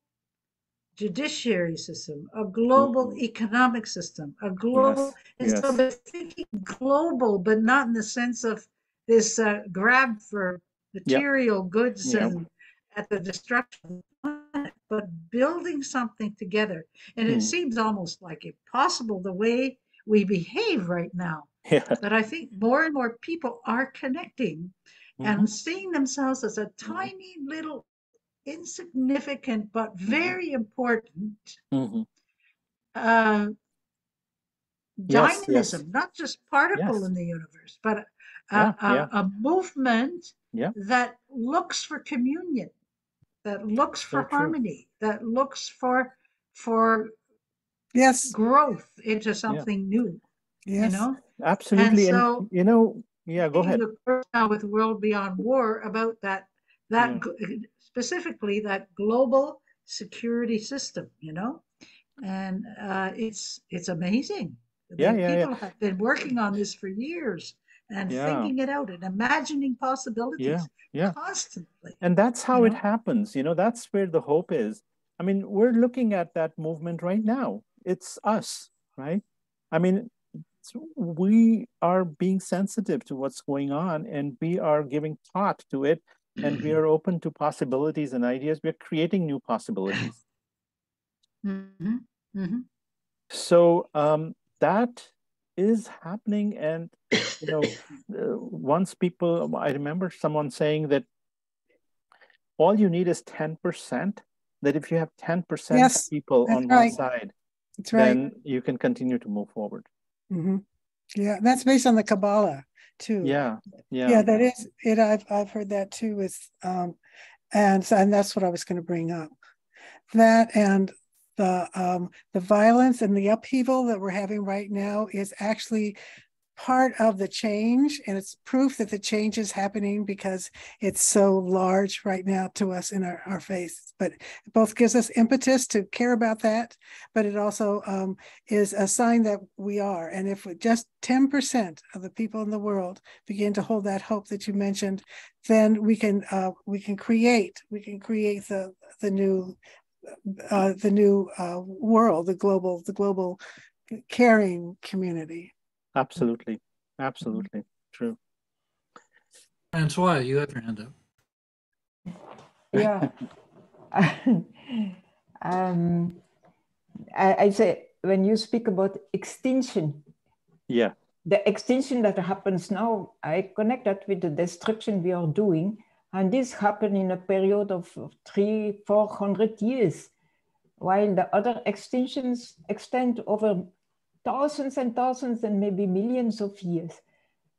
judiciary system, a global economic system, a global, and so they're thinking global, but not in the sense of this grab for material goods and at the destruction of the planet, but building something together. And it seems almost like impossible the way we behave right now. But I think more and more people are connecting and seeing themselves as a tiny little insignificant but very important dynamism, not just particle in the universe, but a movement that looks for communion, that looks for harmony, that looks for growth into something new. You know, absolutely. And so, you know, go ahead. Now with World Beyond War about that specifically that global security system, you know, and it's amazing. People have been working on this for years and thinking it out and imagining possibilities constantly. And that's how it happens. You know, that's where the hope is. I mean, we're looking at that movement right now. It's us, right? I mean, we are being sensitive to what's going on, and we are giving thought to it, and we are open to possibilities and ideas. We're creating new possibilities. So that is happening. And, you know, once people, I remember someone saying that all you need is 10%, that if you have 10% people on one side, then you can continue to move forward. Yeah, that's based on the Kabbalah too. Yeah, that is it. I've heard that too. With and that's what I was going to bring up. That and the violence and the upheaval that we're having right now is actually part of the change, and it's proof that the change is happening because it's so large right now to us in our face. But it both gives us impetus to care about that, but it also is a sign that we are. And if just 10% of the people in the world begin to hold that hope that you mentioned, then we can create the new world, the global caring community. Absolutely. True. Francois, you have your hand up. Yeah. I say, when you speak about extinction, the extinction that happens now, I connect that with the destruction we are doing. And this happened in a period of 300-400 years, while the other extinctions extend over thousands and thousands and maybe millions of years.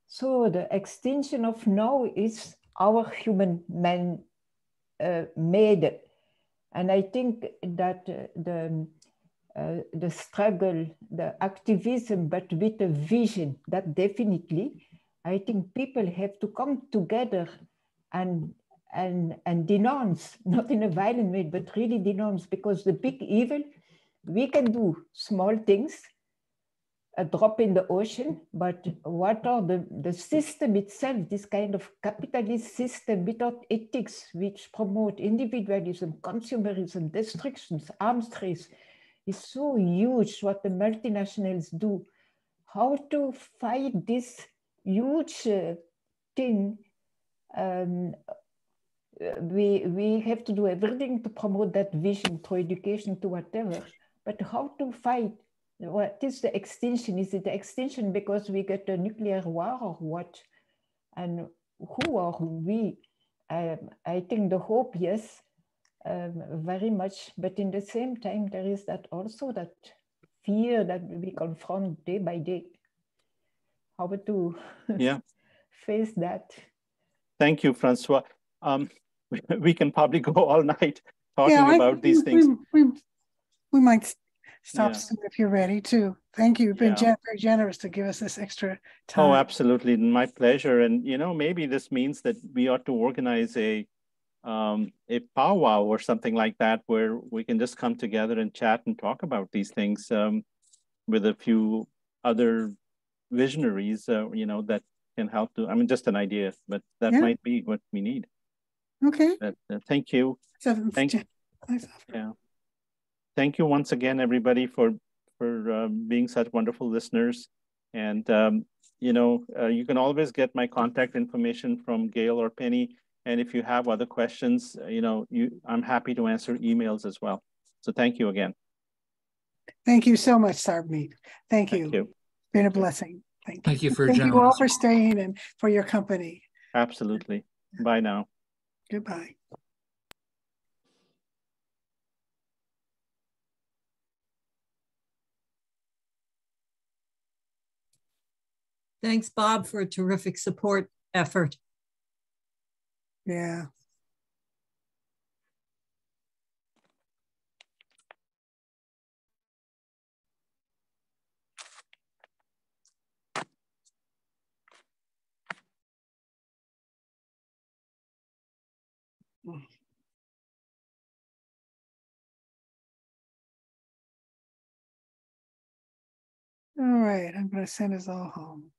So the extinction of now is our human man made. And I think that the struggle, the activism, but with a vision. That definitely, I think people have to come together and denounce, not in a violent way, but really denounce, because the big evil, we can do small things, a drop in the ocean, but what are the system itself, this kind of capitalist system without ethics, which promote individualism, consumerism, destructions, arms race, is so huge what the multinationals do. How to fight this huge thing? We have to do everything to promote that vision, through education, to whatever, but how to fight? What is the extinction? Is it the extinction because we get a nuclear war or what? And who are we? I think the hope, yes, very much, but in the same time, there is that also that fear that we confront day by day. How to face that? Thank you, Francois. We can probably go all night talking about these things. We might stop soon if you're ready too. Thank you. You've been very generous to give us this extra time. Oh, absolutely. My pleasure. And, you know, maybe this means that we ought to organize a powwow or something like that, where we can just come together and chat and talk about these things with a few other visionaries, you know, that can help to, I mean, just an idea, but that might be what we need. Okay. But, thank you. Thank you once again, everybody, for being such wonderful listeners. And, you know, you can always get my contact information from Gail or Penny. And if you have other questions, you know, I'm happy to answer emails as well. So thank you again. Thank you so much, Sarbmeet. Thank you. It's been a blessing. Thank you. Thank you for Thank you all for staying and for your company. Absolutely. Bye now. Goodbye. Thanks, Bob, for a terrific support effort. Yeah. All right, I'm going to send us all home.